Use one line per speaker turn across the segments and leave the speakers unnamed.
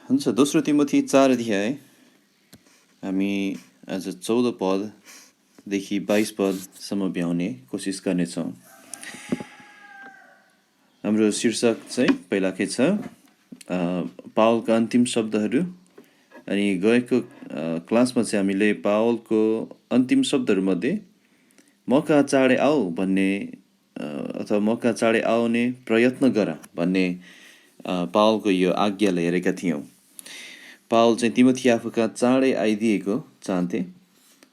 हुन्छ दोस्रो तिमोथी 4 अध्याय हामी आज 14 पददेखि 22 पदसम्म भ्याउने कोसिस गर्नेछौँ। हाम्रो शीर्षक चाहिँ पहिलाकै छ पावलका अन्तिम शब्दहरू। अनि गएको क्लासमा चाहिँ हामीले पावलको अन्तिम शब्दहरूमध्ये मौका चाँडै आऊ भन्ने अथवा मौका चाँडै आउने प्रयत्न गर भन्ने पावलको यो आज्ञालाई हेरेका थियौँ। पावल चाहिँ तिमोथी आफूका चाँडै आइदिएको चाहन्थे।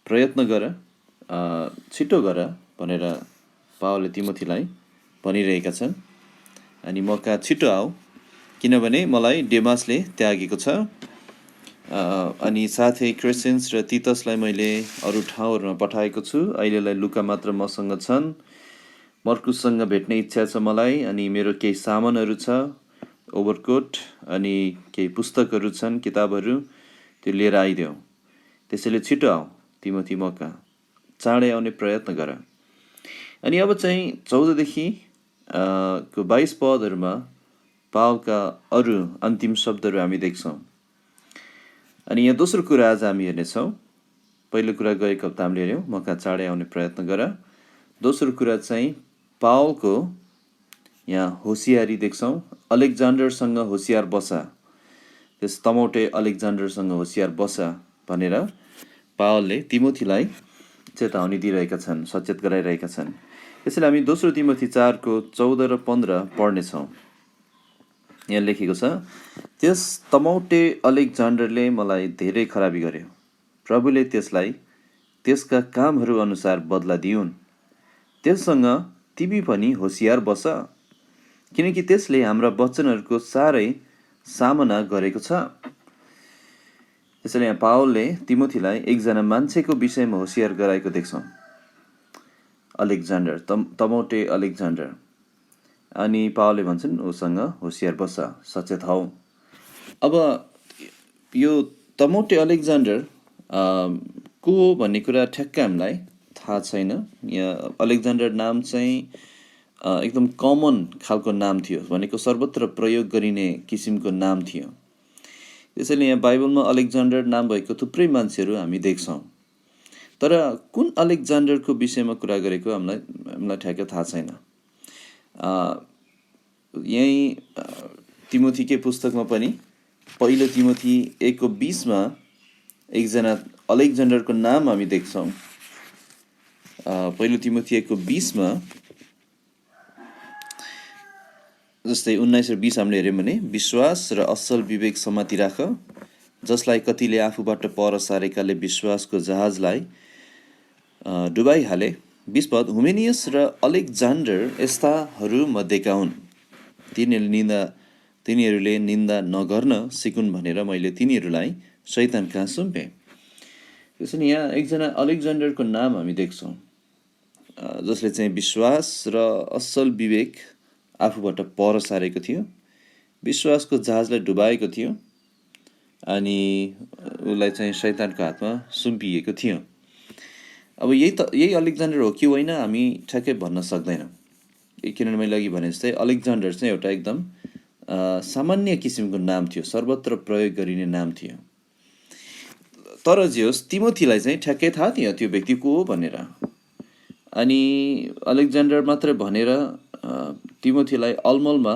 प्रयत्न गर, छिटो गर भनेर पावलले तिमोथीलाई भनिरहेका छन्। अनि मौका छिटो आऊ किनभने मलाई डेमासले त्यागेको छ। अनि साथै क्रेसेन्स र तितसलाई मैले अरू ठाउँहरूमा पठाएको छु। अहिलेलाई लुका मात्र मसँग छन्। मर्कुससँग भेट्ने इच्छा छ मलाई। अनि मेरो केही सामानहरू छ, ओभरकोट अनि केही पुस्तकहरू छन्, किताबहरू, त्यो लिएर आइदेऊ। त्यसैले छिटो आऊ तिमोथी, मौका चाँडै आउने प्रयत्न गर। अनि अब चाहिँ 14 देखि 22 पदहरूमा पावलका अरू अन्तिम शब्दहरू हामी देख्छौँ। अनि यहाँ दोस्रो कुरा आज हामी हेर्नेछौँ। पहिलो कुरा गएको हप्ता हामीले हेऱ्यौँ, मौका चाँडै आउने प्रयत्न गर। दोस्रो कुरा चाहिँ पावलको यहाँ होसियारी देख्छौँ। अलेक्जान्डरसँग होसियार बसा, त्यस तमौटे अलेक्जान्डरसँग होसियार बसा भनेर पावलले तिमोथीलाई चेतावनी दिइरहेका छन्, सचेत गराइरहेका छन्। त्यसैले हामी दोस्रो तिमोथी 4को 14 र 15 पढ्नेछौँ। यहाँ लेखेको छ, त्यस तमौटे अलेक्जान्डरले मलाई धेरै खराबी गर्यो। प्रभुले त्यसलाई त्यसका कामहरू अनुसार बदला दिउन्। त्यससँग तिमी पनि होसियार बस, किनकि त्यसले हाम्रा वचनहरूको साह्रै सामना गरेको छ। त्यसैले यहाँ पावलले तिमोथीलाई एकजना मान्छेको विषयमा होसियार गराएको देख्छौँ, अलेक्जान्डर, तमौटे अलेक्जान्डर। अनि पावलले भन्छन् उसँग होसियार बस, सचेत हौ। अब यो तमौटे अलेक्जान्डर को हो भन्ने कुरा ठ्याक्कै हामीलाई थाहा छैन। यहाँ अलेक्जान्डर नाम चाहिँ एकदम कमन खालको नाम थियो, भनेको सर्वत्र प्रयोग गरिने किसिमको नाम थियो। त्यसैले यहाँ बाइबलमा अलेक्जान्डर नाम भएको थुप्रै मान्छेहरू हामी देख्छौँ। तर कुन अलेक्जान्डरको विषयमा कुरा गरेको हामीलाई ठ्याक्कै थाहा छैन। यही तिमोथीकै पुस्तकमा पनि पहिलो तिमोथी 1:20 एकजना अलेक्जान्डरको नाम हामी देख्छौँ। पहिलो तिमोथी 1:20 जस्तै 19 र 20 हामीले हेऱ्यौँ भने, विश्वास र असल विवेक समाति राख, जसलाई कतिले आफूबाट पर सारेकाले विश्वासको जहाजलाई डुबाइहाले। 20 पद, हुमेनियस र अलेक्जान्डर यस्ताहरू मध्येका हुन्। तिनीहरूले निन्दा नगर्न सिकुन् भनेर मैले तिनीहरूलाई शैतान कहाँ सुम्पेँ। त्यसैले यहाँ एकजना अलेक्जान्डरको नाम हामी देख्छौँ, जसले चाहिँ विश्वास र असल विवेक आफूबाट पर सारेको थियो, विश्वासको जहाजलाई डुबाएको थियो, अनि उसलाई चाहिँ शैतानको हातमा सुम्पिएको थियो। अब यही अलेक्जान्डर हो कि होइन हामी ठ्याक्कै भन्न सक्दैनौँ, किनभने मैले अघि भने जस्तै अलेक्जान्डर चाहिँ एउटा एकदम सामान्य किसिमको नाम थियो, सर्वत्र प्रयोग गरिने नाम थियो। तर जे होस्, तिमोथीलाई चाहिँ ठ्याक्कै थाहा थियो त्यो व्यक्ति को हो भनेर। अनि अलेक्जान्डर मात्र भनेर तिमोथीलाई अलमलमा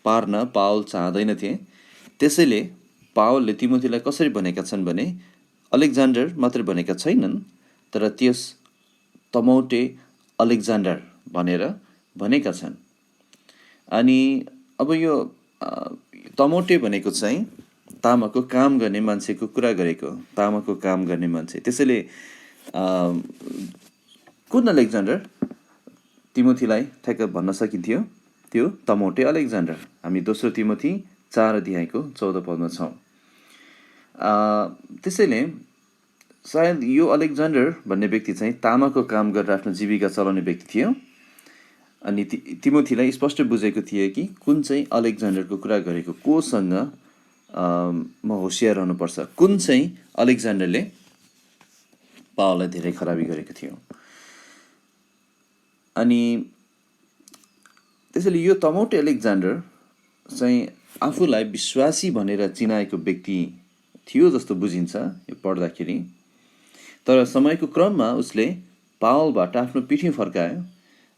पार्न पावल चाहँदैनथे। त्यसैले पावलले तिमोथीलाई कसरी भनेका छन् भने, अलेक्जान्डर मात्र भनेका छैनन्, तर त्यस तमौटे अलेक्जान्डर भनेर भनेका छन्। अनि अब यो तमौटे भनेको चाहिँ तामाको काम गर्ने मान्छेको कुरा गरेको, तामाको काम गर्ने मान्छे। त्यसैले कुन अलेक्जान्डर तिमोथीलाई ठ्याक्क भन्न सकिन्थ्यो, त्यो तमौटे अलेक्जान्डर। हामी दोस्रो तिमोथी 4 अध्यायको 14 पदमा छौँ। त्यसैले सायद यो अलेक्जान्डर भन्ने व्यक्ति चाहिँ तामाको काम गरेर आफ्नो जीविका चलाउने व्यक्ति थियो। अनि तिमोथीलाई स्पष्ट बुझेको थियो कि कुन चाहिँ अलेक्जान्डरको कुरा गरेको, कोसँग म होसियार रहनुपर्छ, कुन चाहिँ अलेक्जान्डरले पावललाई धेरै खराबी गरेको थियो। अनि त्यसैले यो तमौटे अलेक्जान्डर चाहिँ आफूलाई विश्वासी भनेर चिनाएको व्यक्ति थियो जस्तो बुझिन्छ यो पढ्दाखेरि। तर समयको क्रममा उसले पावलबाट आफ्नो पिठी फर्कायो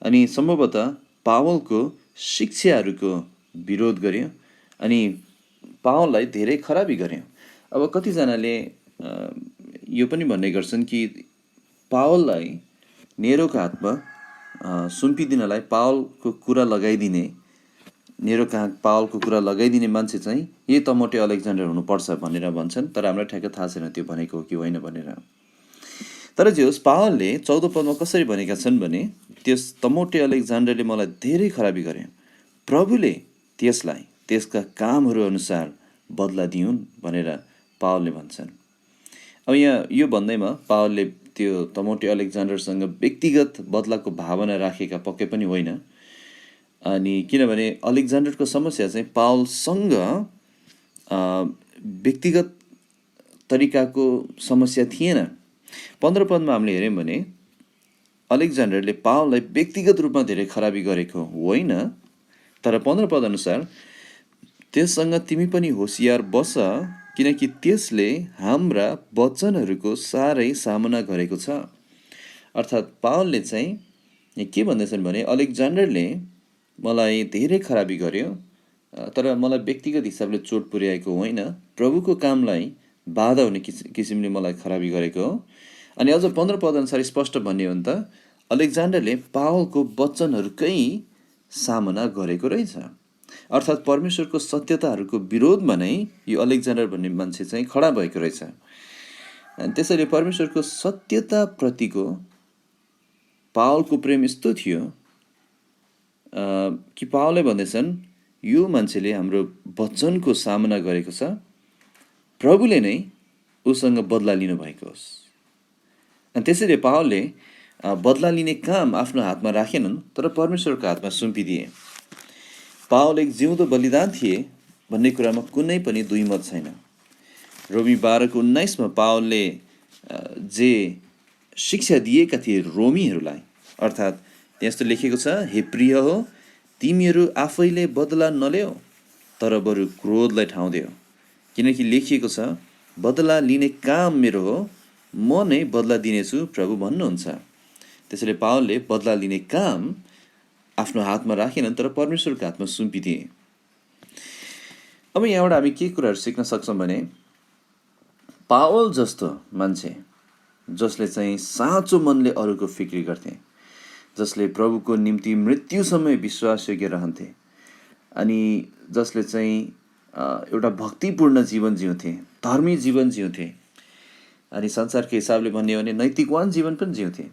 अनि सम्भवतः पावलको शिक्षाहरूको विरोध गर्यो अनि पावललाई धेरै खराबी गर्यो। अब कतिजनाले यो पनि भन्ने गर्छन् कि पावललाई नेरोको हातमा सुम्पिदिनलाई पावलको कुरा लगाइदिने पावलको कुरा लगाइदिने मान्छे चाहिँ यही तमोटे अलेक्जेन्डर हुनुपर्छ भनेर भन्छन्। तर हामीलाई ठ्याक्क थाहा छैन त्यो भनेको हो कि होइन भनेर। तर जे होस्, पावलले 14 पदमा कसरी भनेका छन् भने, त्यस तमोटे अलेक्जेन्डरले मलाई धेरै खराबी गरे, प्रभुले त्यसलाई त्यसका कामहरू अनुसार बदला दिउन् भनेर पावलले भन्छन्। अब यहाँ यो भन्दैमा पावलले त्यो तमोटे अलेक्जेन्डरसँग व्यक्तिगत बदलाको भावना राखेका पक्कै पनि होइन। अनि किनभने अलेक्जेन्डरको समस्या चाहिँ पावलसँग व्यक्तिगत तरिकाको समस्या थिएन। 15 पदमा हामीले हेऱ्यौँ भने अलेक्जेन्डरले पावललाई व्यक्तिगत रूपमा धेरै खराबी गरेको होइन, तर 15 पद अनुसार त्यससँग तिमी पनि होसियार बस, किनकि त्यसले हाम्रा वचनहरूको साह्रै सामना गरेको छ। अर्थात् पावलले चाहिँ के भन्दैछन् भने, अलेक्जेन्डरले मलाई धेरै खराबी गर्यो, तर मलाई व्यक्तिगत हिसाबले चोट पुर्याएको होइन, प्रभुको कामलाई बाधा हुने किसिमले मलाई खराबी गरेको हो। अनि अझ 15 पद अनुसार स्पष्ट भन्ने हो भने त अलेक्जेन्डरले पावलको वचनहरूकै सामना गरेको रहेछ। अर्थात् परमेश्वरको सत्यताहरूको विरोधमा नै यो अलेक्जेन्डर भन्ने मान्छे चाहिँ खडा भएको रहेछ। अनि त्यसैले परमेश्वरको सत्यताप्रतिको पावलको प्रेम यस्तो थियो कि पावलले भन्दैछन् यो मान्छेले हाम्रो वचनको सामना गरेको छ, प्रभुले नै उसँग बदला लिनुभएको होस्। अनि त्यसैले पावलले बदला लिने काम आफ्नो हातमा राखेनन्, तर परमेश्वरको हातमा सुम्पिदिए। पावल एक जिउँदो बलिदान थिए भन्ने कुरामा कुनै पनि दुई मत छैन। रोमी 12:19 पावलले जे शिक्षा दिएका थिए रोमीहरूलाई, अर्थात् त्यस्तो लेखेको छ, हे प्रिय हो, तिमीहरू आफैले बदला नल्याऊ, तर बरु क्रोधलाई ठाउँ देऊ, किनकि लेखिएको छ, बदला लिने काम मेरो हो, म नै बदला दिनेछु, प्रभु भन्नुहुन्छ। त्यसैले पावलले बदला लिने काम आफ्नो हातमा राखेनन्, तर परमेश्वरको हातमा सुम्पिदिए। अब यहाँबाट हामी के कुराहरू सिक्न सक्छौँ भने, पावल जस्तो मान्छे जसले चाहिँ साँचो मनले अरूको फिक्री गर्थे, जसले प्रभुको निम्ति मृत्युसम्म विश्वासयोग्य रहन्थे, अनि जसले चाहिँ एउटा भक्तिपूर्ण जीवन जिउँथे, धर्मी जीवन जिउँथे, अनि संसारको हिसाबले भन्ने हो भने नैतिकवान जीवन पनि जिउँथे।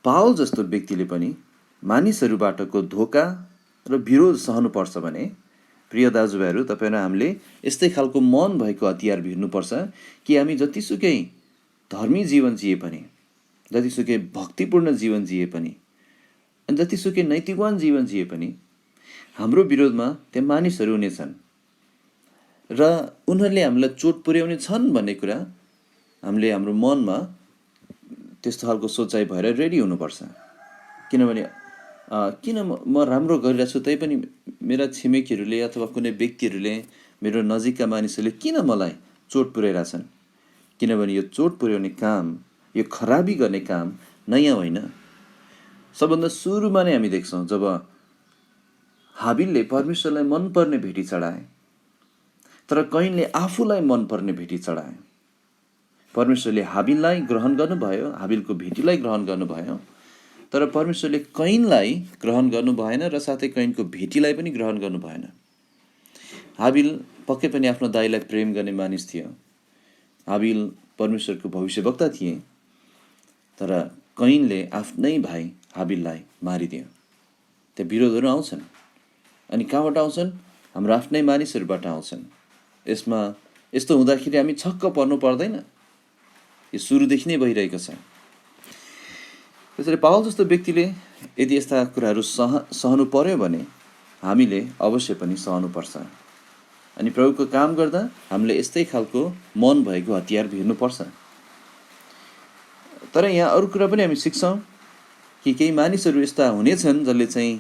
पावल जस्तो व्यक्तिले पनि मानिसहरूबाटको धोका र विरोध सहनुपर्छ भने, प्रिय दाजुभाइहरू, तपाईँ र हामीले यस्तै खालको मन भएको हतियार भिर्नुपर्छ कि हामी जतिसुकै धर्मी जीवन जिए पनि, जतिसुकै भक्तिपूर्ण जीवन जिए पनि, अनि जतिसुकै नैतिकवान जीवन जिए पनि, हाम्रो विरोधमा त्यहाँ मानिसहरू हुनेछन् र उनीहरूले हामीलाई चोट पुर्याउने छन् भन्ने कुरा हामीले हाम्रो मनमा त्यस्तो खालको सोचाइ भएर रेडी हुनुपर्छ। किनभने किन म राम्रो गरिरहेको छु, तैपनि मेरा छिमेकीहरूले अथवा कुनै व्यक्तिहरूले, मेरो नजिकका मानिसहरूले किन मलाई चोट पुर्याइरहेछन्? किनभने यो चोट पुर्याउने काम, यो खराबी गर्ने काम नयाँ होइन। सबभन्दा सुरुमा नै हामी देख्छौँ जब हाबिलले परमेश्वरलाई मनपर्ने भेटी चढाए, तर कैनले आफूलाई मनपर्ने भेटी चढाए। परमेश्वरले हाबिललाई ग्रहण गर्नुभयो, हाबिलको भेटीलाई ग्रहण गर्नुभयो, तर परमेश्वरले कैनलाई ग्रहण गर्नु भएन र साथै कैनको भेटीलाई पनि ग्रहण गर्नु भएन। हाबिल पक्कै पनि आफ्नो दाइलाई प्रेम गर्ने मानिस थियो। हाबिल परमेश्वरको भविष्यवक्ता थिए, तर कैनले आफ्नै भाइ हाबिललाई मारिदियो। त्यो विरोधहरू आउँछन्, अनि कहाँबाट आउँछन्? हाम्रो आफ्नै मानिसहरूबाट आउँछन्। यसमा यस्तो हुँदाखेरि हामी छक्क पर्नु पर्दैन, यो सुरुदेखि नै भइरहेको छ। त्यसैले पावल जस्तो व्यक्तिले यदि यस्ता कुराहरू सहनु पर्यो भने हामीले अवश्य पनि सहनुपर्छ। अनि प्रभुको काम गर्दा हामीले यस्तै खालको मन भएको हतियार भिर्नुपर्छ। तर यहाँ अरू कुरा पनि हामी सिक्छौँ कि केही मानिसहरू यस्ता हुनेछन् जसले चाहिँ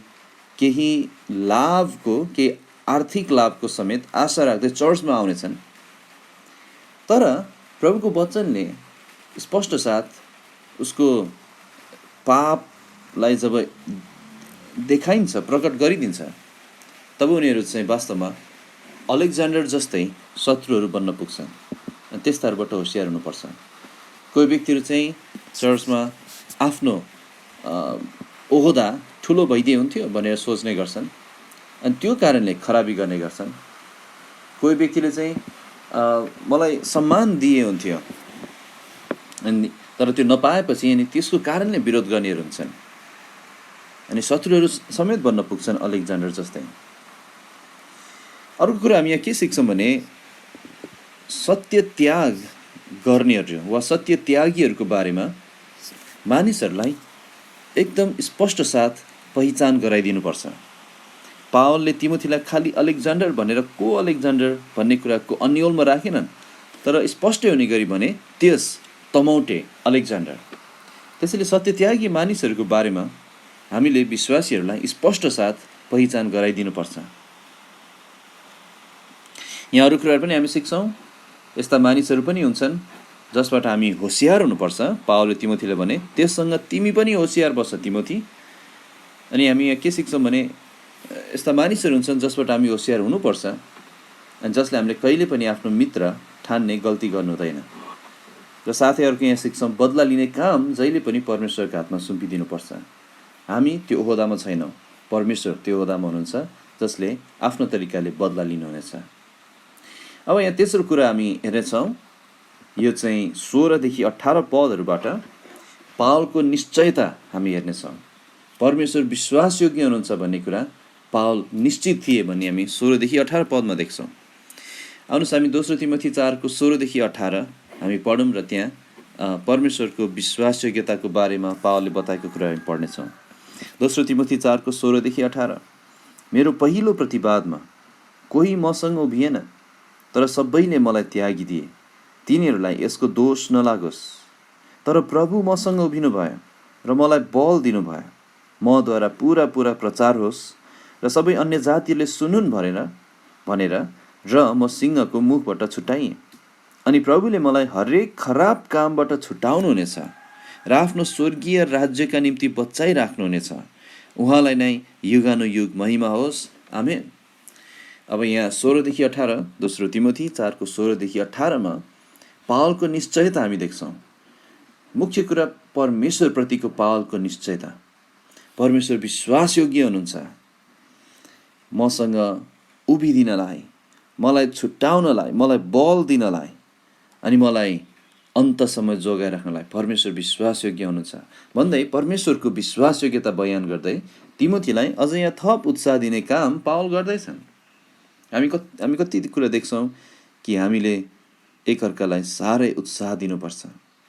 केही लाभको, केही आर्थिक लाभको समेत आशा राख्दै चर्चमा आउनेछन्। तर प्रभुको वचनले स्पष्ट साथ उसको पापलाई जब देखाइन्छ, प्रकट गरिदिन्छ, तब उनीहरू चाहिँ वास्तवमा अलेक्जेन्डर जस्तै शत्रुहरू बन्न पुग्छन्। अनि त्यस्ताहरूबाट होसियार हुनुपर्छ। कोही व्यक्तिहरू चाहिँ चर्चमा आफ्नो ओहदा ठुलो भइदिए हुन्थ्यो भनेर सोच्ने गर्छन्, अनि त्यो कारणले खराबी गर्ने गर्छन्। कोही व्यक्तिले चाहिँ मलाई सम्मान दिए हुन्थ्यो, अनि तर त्यो नपाएपछि अनि त्यसको कारणले विरोध गर्नेहरू हुन्छन्, अनि शत्रुहरू समेत बन्न पुग्छन् अलेक्जेन्डर जस्तै। अर्को कुरा हामी यहाँ के सिक्छौँ भने सत्य त्याग गर्नेहरू वा सत्य त्यागीहरूको बारेमा मानिसहरूलाई एकदम स्पष्ट साथ पहिचान गराइदिनुपर्छ। पावलले तिमोथीलाई खालि अलेक्जेन्डर भनेर को अलेक्जेन्डर भन्ने कुराको अन्यलमा राखेनन्, तर स्पष्ट हुने गरी भने त्यस तमौटे अलेक्जेन्डर। त्यसैले सत्य त्यागी मानिसहरूको बारेमा हामीले विश्वासीहरूलाई स्पष्ट साथ पहिचान गराइदिनुपर्छ। यहाँ अरू कुराहरू पनि हामी सिक्छौँ। यस्ता मानिसहरू पनि हुन्छन् जसबाट हामी होसियार हुनुपर्छ। पावलले तिमोथीले भने त्यससँग तिमी पनि होसियार बस्छ तिमोथी। अनि हामी यहाँ के सिक्छौँ भने यस्ता मानिसहरू हुन्छन् जसबाट हामी होसियार हुनुपर्छ, अनि जसले हामीले कहिले पनि आफ्नो मित्र ठान्ने गल्ती गर्नु हुँदैन। र साथै अर्को यहाँ सिक्छौँ बदला लिने काम जहिले पनि परमेश्वरको हातमा सुम्पिदिनुपर्छ। हामी त्यो ओहदामा छैनौँ, परमेश्वर त्यो ओहदामा हुनुहुन्छ जसले आफ्नो तरिकाले बदला लिनुहुनेछ। अब यहाँ तेस्रो कुरा हामी हेर्नेछौँ, यो चाहिँ 16देखि 18 पदहरूबाट पावलको निश्चयता हामी हेर्नेछौँ। परमेश्वर विश्वासयोग्य हुनुहुन्छ भन्ने कुरा पावल निश्चित थिए भन्ने हामी 16देखि 18 पदमा देख्छौँ। आउनुहोस् हामी दोस्रो तिमोथी 4को 16देखि 18 हामी पढौँ र त्यहाँ परमेश्वरको विश्वासयोग्यताको बारेमा पावलले बताएको कुरा हामी पढ्नेछौँ। दोस्रो तिमोथी 4को 16देखि 18 मेरो पहिलो प्रतिवादमा कोही मसँग उभिएन, तर सबैले मलाई त्यागिदिए। तिनीहरूलाई यसको दोष नलागोस्, तर प्रभु मसँग उभिनु भयो र मलाई बल दिनुभयो, मद्वारा पुरा प्रचार होस् र सबै अन्य जातिहरूले सुनुन् भनेर र म सिंहको मुखबाट छुट्याएँ। अनि प्रभुले मलाई हरेक खराब कामबाट छुट्याउनुहुनेछ र आफ्नो स्वर्गीय राज्यका निम्ति बचाइराख्नुहुनेछ। उहाँलाई नै युगानुयुग महिमा होस्, आमेन। अब यहाँ 16देखि 18 दोस्रो तिमोथी 4को 16देखि 18 पावलको निश्चयता हामी देख्छौँ। मुख्य कुरा परमेश्वरप्रतिको पावलको निश्चयता। परमेश्वर विश्वासयोग्य हुनुहुन्छ मसँग उभिदिनलाई, मलाई छुट्याउनलाई, मलाई बल दिनलाई, अनि मलाई अन्तसम्म जोगाइ राख्नलाई परमेश्वर विश्वासयोग्य हुनुहुन्छ भन्दै परमेश्वरको विश्वासयोग्यता बयान गर्दै तिमोथीलाई अझ यहाँ थप उत्साह दिने काम पावल गर्दैछन्। हामी कति कुरा देख्छौँ कि हामीले एकअर्कालाई साह्रै उत्साह दिनुपर्छ,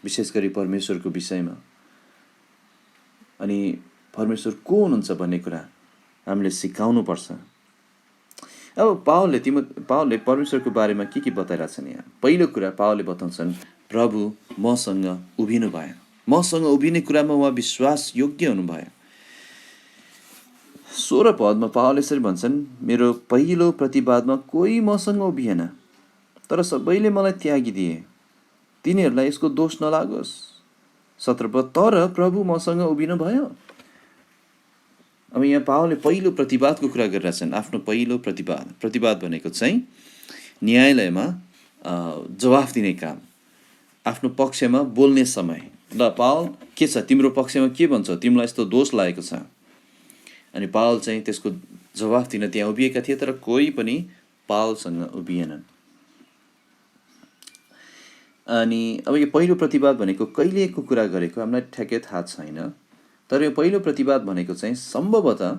विशेष गरी परमेश्वरको विषयमा, अनि परमेश्वर को हुनुहुन्छ भन्ने कुरा हामीले सिकाउनुपर्छ। अब पावलले परमेश्वरको बारेमा के बताइरहेछन् यहाँ। पहिलो कुरा पावलले बताउँछन् प्रभु मसँग उभिनु भयो, मसँग उभिने कुरामा उहाँ विश्वास योग्य हुनुभयो। 16 पदमा पावलले यसरी भन्छन् मेरो पहिलो प्रतिवादमा कोही मसँग उभिएन, तर सबैले मलाई त्यागिदिए। तिनीहरूलाई यसको दोष नलागोस्। 17 पद तर प्रभु मसँग उभिनु भयो। अब यहाँ पावलले पहिलो प्रतिवादको कुरा गरिरहेछन्। आफ्नो पहिलो प्रतिवाद भनेको चाहिँ न्यायालयमा जवाफ दिने काम, आफ्नो पक्षमा बोल्ने समय। ल पावल के छ, तिम्रो पक्षमा के भन्छ, तिमीलाई यस्तो दोष लागेको छ। अनि पावल चाहिँ त्यसको जवाफ दिन त्यहाँ उभिएका थिए, तर कोही पनि पावलसँग उभिएनन्। अनि अब यो पहिलो प्रतिवाद भनेको कहिलेको कुरा गरेको हामीलाई ठ्याक्कै थाहा छैन, तर यो पहिलो प्रतिवाद भनेको चाहिँ सम्भवतः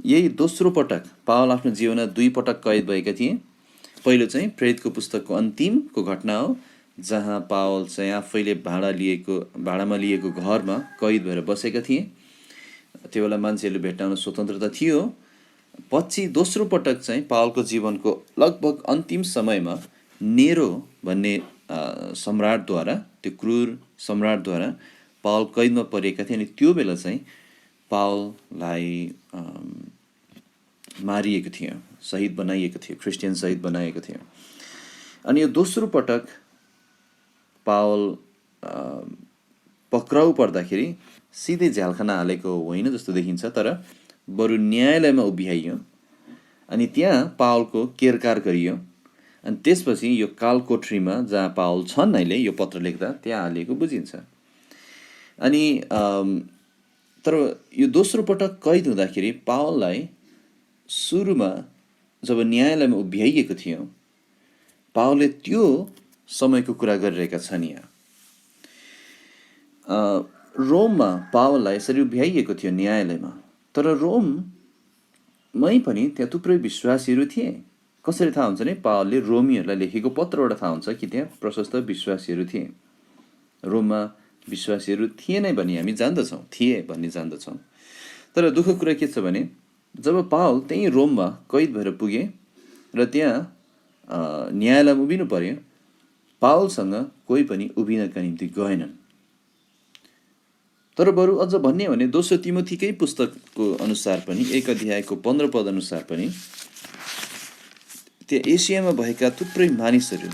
यही दोस्रो पटक पावल आफ्नो जीवनमा 2 पटक कैद भएका थिए। पहिलो चाहिँ प्रेरितको पुस्तकको अन्तिमको घटना हो, जहाँ पावल चाहिँ आफैले भाडामा लिएको घरमा कैद भएर बसेका थिए। त्यो बेला मान्छेहरूले भेट्टाउन स्वतन्त्रता थियो। पछि दोस्रो पटक चाहिँ पावलको जीवनको लगभग अन्तिम समयमा नेरो भन्ने सम्राटद्वारा, त्यो क्रूर सम्राटद्वारा पावल कैदमा परिएका थिए। अनि त्यो बेला चाहिँ पावललाई मारिएको थियो, शहीद बनाइएको थियो, क्रिस्चियन शहीद बनाइएको थियो। अनि यो दोस्रो पटक पावल पक्राउ पर्दाखेरि सिधै झ्यालखाना हालेको होइन जस्तो देखिन्छ, तर बरु न्यायालयमा उभ्याइयो अनि त्यहाँ पावलको केरकार गरियो। अनि त्यसपछि यो कालकोठरीमा जहाँ पावल छन् अहिले यो पत्र लेख्दा त्यहाँ हालिएको बुझिन्छ। अनि तर यो दोस्रो पटक कैद हुँदाखेरि पावललाई सुरुमा जब न्यायालयमा उभ्याइएको थियो, पावलले त्यो समयको कुरा गरिरहेका छन्। यहाँ रोममा पावललाई यसरी उभ्याइएको थियो न्यायालयमा, तर रोममै पनि त्यहाँ थुप्रै विश्वासीहरू थिए। कसरी थाहा हुन्छ नि? पावलले रोमीहरूलाई लेखेको पत्रबाट थाहा हुन्छ कि त्यहाँ प्रशस्त विश्वासीहरू थिए। रोममा विश्वासीहरू थिए नै भन्ने हामी जान्दछौँ, थिए भन्ने जान्दछौँ। तर दुःखको कुरा के छ भने जब पावल त्यहीँ रोममा कैद भएर पुगे र त्यहाँ न्यायालयमा उभिनु पर्यो, पावलसँग कोही पनि उभिनका निम्ति गएनन्। तर बरु अझ भन्ने हो भने दोस्रो तिमोथीकै पुस्तकको अनुसार पनि 1 अध्यायको 15 पद अनुसार पनि त्यहाँ एसियामा भएका थुप्रै मानिसहरू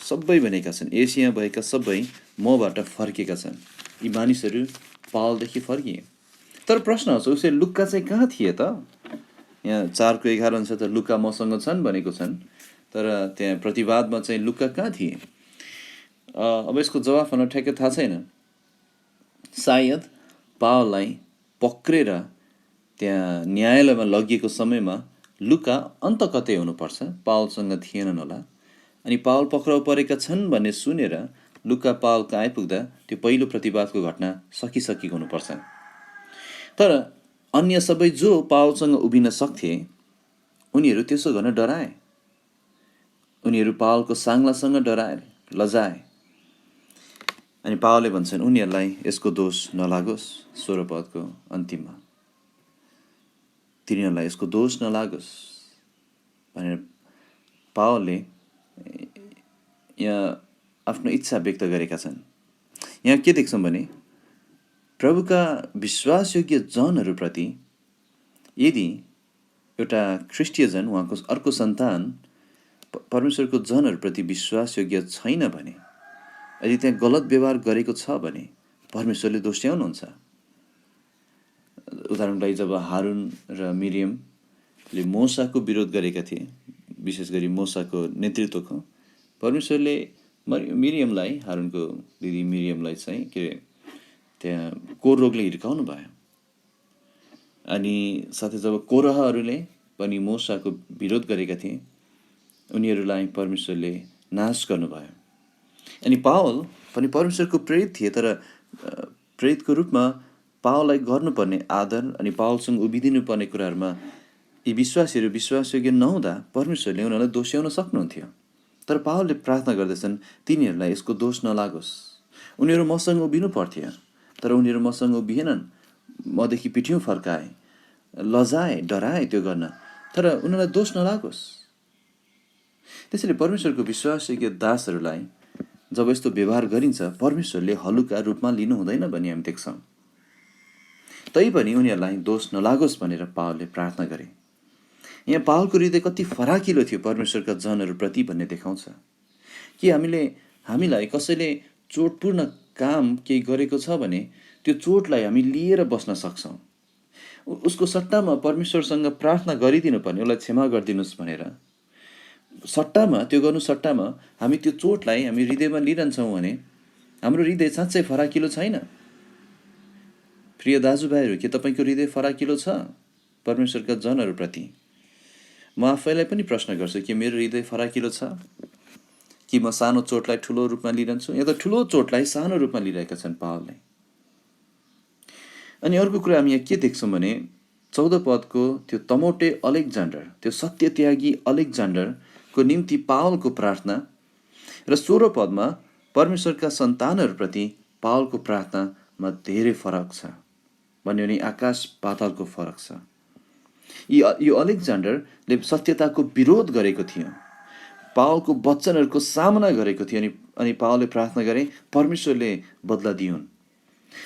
सबै भनेका छन्, एसियामा भएका सबै मबाट फर्केका छन्। यी मानिसहरू पावलदेखि फर्किए। तर प्रश्न आउँछ, उसले लुक्का चाहिँ कहाँ थिए त? यहाँ 4:11 अनुसार त लुक्का मसँग छन् भनेको छन्, तर त्यहाँ प्रतिवादमा चाहिँ लुक्का कहाँ थिए? अब यसको जवाफ हुन ठ्याक्कै थाहा छैन। सायद पावललाई पक्रेर त्यहाँ न्यायालयमा लगिएको समयमा लुका अन्त कतै हुनुपर्छ, पावलसँग थिएनन् होला। अनि पावल पक्राउ परेका छन् भन्ने सुनेर लुका पावलका आइपुग्दा त्यो पहिलो प्रतिवादको घटना सकिसकेको हुनुपर्छ। तर अन्य सबै जो पावलसँग उभिन सक्थे उनीहरू त्यसो गर्न डराए। उनीहरू पावलको साङ्लासँग डराए, लजाए। अनि पावलले भन्छन् उनीहरूलाई यसको दोष नलागोस्। 16 पदको अन्तिममा तिनीहरूलाई यसको दोष नलागोस् भनेर पावलले यहाँ आफ्नो इच्छा व्यक्त गरेका छन्। यहाँ के देख्छौँ भने प्रभुका विश्वासयोग्य जनहरूप्रति यदि एउटा ख्रिस्टीयजन, उहाँको अर्को सन्तान परमेश्वरको जनहरूप्रति विश्वासयोग्य छैन भने, यदि त्यहाँ गलत व्यवहार गरेको छ भने परमेश्वरले दोष्याउनुहुन्छ। उदाहरणको लागि जब हारुन र मिरियमले मोसाको विरोध गरेका थिए, विशेष गरी मोसाको नेतृत्वको, परमेश्वरले मिरियमलाई, हारुनको दिदी मिरियमलाई चाहिँ के अरे त्यहाँ कोर रोगले हिर्काउनु भयो। अनि साथै जब कोरहहरूले पनि मोसाको विरोध गरेका थिए, उनीहरूलाई परमेश्वरले नाश गर्नुभयो। अनि पावल पनि परमेश्वरको प्रेरित थिए, तर प्रेरितको रूपमा पावललाई गर्नुपर्ने आदर अनि पावलसँग उभिदिनु पर्ने कुराहरूमा यी विश्वासीहरू विश्वासयोग्य नहुँदा परमेश्वरले उनीहरूलाई दोष्याउन सक्नुहुन्थ्यो। तर पावलले प्रार्थना गर्दछन् तिनीहरूलाई यसको दोष नलागोस्। उनीहरू मसँग उभिनु पर्थ्यो, तर उनीहरू मसँग उभिएनन्। मदेखि पिठ्यौँ फर्काए, लजाए, डराए त्यो गर्न, तर उनीहरूलाई दोष नलागोस्। त्यसैले परमेश्वरको विश्वासयोग्य दासहरूलाई जब यस्तो व्यवहार गरिन्छ, परमेश्वरले हलुका रूपमा लिनु हुँदैन भन्ने हामी देख्छौँ। तैपनि उनीहरूलाई दोष नलागोस् भनेर पावलले प्रार्थना गरे। यहाँ पावलको हृदय कति फराकिलो थियो परमेश्वरका जनहरूप्रति भन्ने देखाउँछ कि हामीलाई कसैले चोटपूर्ण काम केही गरेको छ भने त्यो चोटलाई हामी लिएर बस्न सक्छौँ। उसको सट्टामा परमेश्वरसँग प्रार्थना गरिदिनु पर्ने, उसलाई क्षमा गरिदिनुहोस् भनेर सट्टामा, त्यो गर्नु सट्टामा हामी त्यो चोटलाई हामी हृदयमा लिइरहन्छौँ भने हाम्रो हृदय साँच्चै फराकिलो छैन। प्रिय दाजुभाइहरू, के तपाईँको हृदय फराकिलो छ परमेश्वरका जनहरूप्रति? म आफैलाई पनि प्रश्न गर्छु कि मेरो हृदय फराकिलो छ कि म सानो चोटलाई ठुलो रूपमा लिइरहन्छु? या त ठुलो चोटलाई सानो रूपमा लिइरहेका छन् पावलले। अनि अर्को कुरा हामी यहाँ के देख्छौँ भने 14 पदको त्यो तमोटे अलेक्जेन्डर, त्यो सत्यत्यागी अलेक्जेन्डरको निम्ति पावलको प्रार्थना र 16 पदमा परमेश्वरका सन्तानहरूप्रति पावलको प्रार्थनामा धेरै फरक छ। भन्यो भने आकाश पातालको फरक छ। यो अलेक्जेन्डरले सत्यताको विरोध गरेको थियो, पावलको वचनहरूको सामना गरेको थियो। अनि पावलले प्रार्थना गरे परमेश्वरले बदला दिउन्।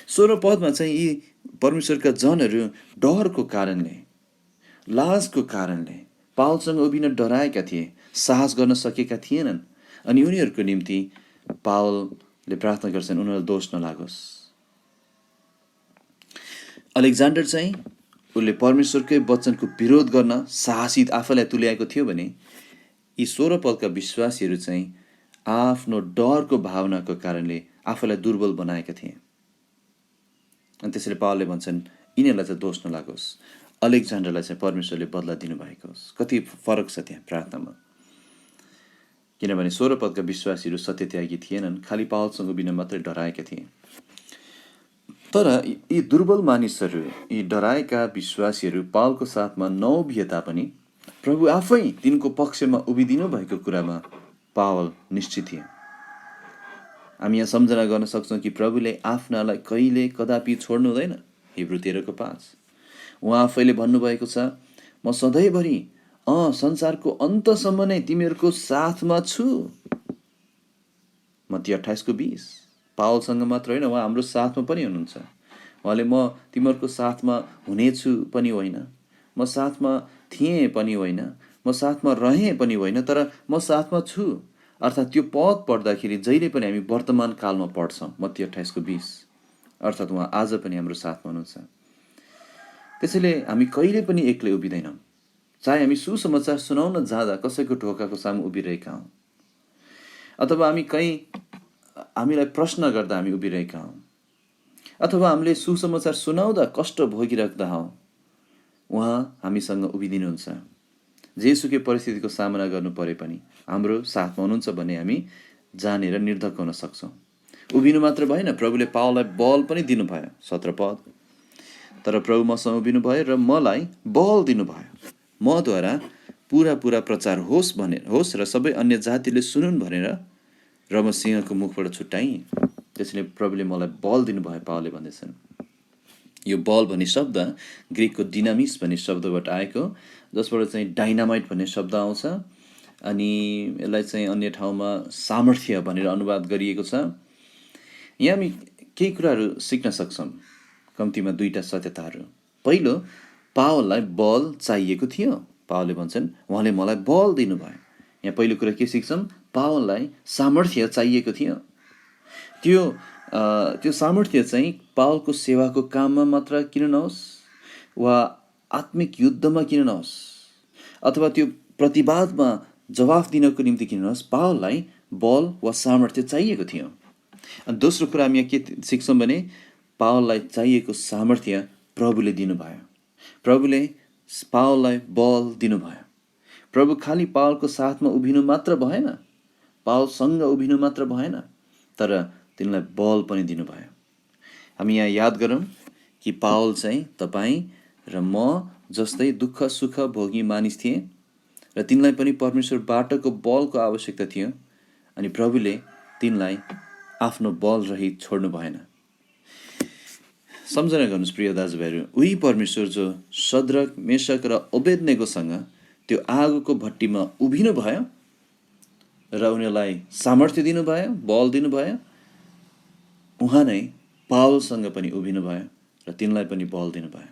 16 पदमा चाहिँ यी परमेश्वरका जनहरू डरको कारणले लाजको कारणले पावलसँग उभिन डराएका थिए, साहस गर्न सकेका थिएनन्। अनि उनीहरूको निम्ति पावलले प्रार्थना गर्छन् उनीहरूलाई दोष नलागोस्। अलेक्जान्डर चाहिँ उसले परमेश्वरकै वचनको विरोध गर्न साहसी आफैलाई तुल्याएको थियो भने यी 16 पदका विश्वासीहरू चाहिँ आफ्नो डरको भावनाको कारणले आफैलाई दुर्बल बनाएका थिए। अनि त्यसैले पावलले भन्छन् यिनीहरूलाई चाहिँ दोष नलागोस्, अलेक्जान्डरलाई चाहिँ परमेश्वरले बदला दिनुभएको होस्। कति फरक छ त्यहाँ प्रार्थनामा। किनभने 16 पदका विश्वासीहरू सत्यत्यागी थिएनन्, खालि पावलसँग उभिन मात्रै डराएका थिए। तर यी दुर्बल मानिसहरू, यी डराएका विश्वासीहरू पावलको साथमा नउभिए तापनि प्रभु आफै तिनको पक्षमा उभिदिनु भएको कुरामा पावल निश्चित थिए। हामी यहाँ सम्झना गर्न सक्छौँ कि प्रभुले आफ्नालाई कहिले कदापि छोड्नु हुँदैन। हिब्रू 13:5 उहाँ आफैले भन्नुभएको छ, म सधैँभरि संसारको अन्तसम्म नै तिमीहरूको साथमा छु। मत्ती 28:20 पावलसँग मात्र होइन, उहाँ हाम्रो साथमा पनि हुनुहुन्छ। उहाँले म तिमीहरूको साथमा हुनेछु पनि होइन, म साथमा थिएँ पनि होइन, म साथमा रहेँ पनि होइन, तर म साथमा छु। अर्थात् त्यो पद पढ्दाखेरि जहिले पनि हामी वर्तमान कालमा पढ्छौँ। मत्ती 28:20 अर्थात् उहाँ आज पनि हाम्रो साथमा हुनुहुन्छ। त्यसैले हामी कहिले पनि एक्लै उभिँदैनौँ। चाहे हामी सुसमाचार सुनाउन जाँदा कसैको ढोकाको सामु उभिरहेका हौँ, अथवा हामी कहीँ हामीलाई प्रश्न गर्दा हामी उभिरहेका हौँ, अथवा हामीले सुसमाचार सुनाउँदा कष्ट भोगिराख्दा हौँ, उहाँ हामीसँग उभिदिनुहुन्छ। जेसुकै परिस्थितिको सामना गर्नु परे पनि हाम्रो साथमा हुनुहुन्छ भन्ने हामी जानेर निर्धक्क हुन सक्छौँ। उभिनु मात्र भएन, प्रभुले पावललाई बल पनि दिनुभयो। 17 पद तर प्रभु मसँग उभिनुभयो र मलाई बल दिनुभयो, मद्वारा पुरा प्रचार होस् र सबै अन्य जातिले सुनुन् भनेर र म सिंहको मुखबाट छुट्याएँ। त्यसैले प्रभुले मलाई बल दिनुभयो पावलले भन्दैछन्। यो बल भन्ने शब्द ग्रिकको डिनामिस भन्ने शब्दबाट आएको, जसबाट चाहिँ डाइनामाइट भन्ने शब्द आउँछ। अनि यसलाई चाहिँ अन्य ठाउँमा सामर्थ्य भनेर अनुवाद गरिएको छ। यहाँ हामी केही कुराहरू सिक्न सक्छौँ, कम्तीमा 2टा सत्यताहरू। पहिलो, पावललाई बल चाहिएको थियो। पावलले भन्छन् उहाँले मलाई बल दिनुभयो। यहाँ पहिलो कुरा के सिक्छौँ? पावललाई सामर्थ्य चाहिएको थियो। त्यो सामर्थ्य चाहिँ पावलको सेवाको काममा मात्र किन नहोस्, वा आत्मिक युद्धमा किन नहोस्, अथवा त्यो प्रतिवादमा जवाफ दिनको निम्ति किन नहोस्, पावललाई बल वा सामर्थ्य चाहिएको थियो। अनि दोस्रो कुरा हामी यहाँ के सिक्छौँ भने पावललाई चाहिएको सामर्थ्य प्रभुले दिनुभयो। प्रभुले पावललाई बल दिनुभयो। प्रभु खालि पावलको साथमा उभिनु मात्र भएन, पावलसँग उभिनु मात्र भएन, तर तिनलाई बल पनि दिनुभयो। हामी यहाँ याद गरौँ कि पावल चाहिँ तपाईँ र म जस्तै दुःख सुख भोगी मानिस थिए र तिनलाई पनि परमेश्वरबाटको बलको आवश्यकता थियो। अनि प्रभुले तिनलाई आफ्नो बल रहित छोड्नु भएन। सम्झना गर्नुहोस् प्रिय दाजुभाइहरू, उही परमेश्वर जो शद्रक मेशक र अबेदनेगोसँग त्यो आगोको भट्टीमा उभिनु भयो र उनीहरूलाई सामर्थ्य दिनुभयो, बल दिनुभयो, उहाँ नै पावलसँग पनि उभिनुभयो र तिनलाई पनि बल दिनुभयो।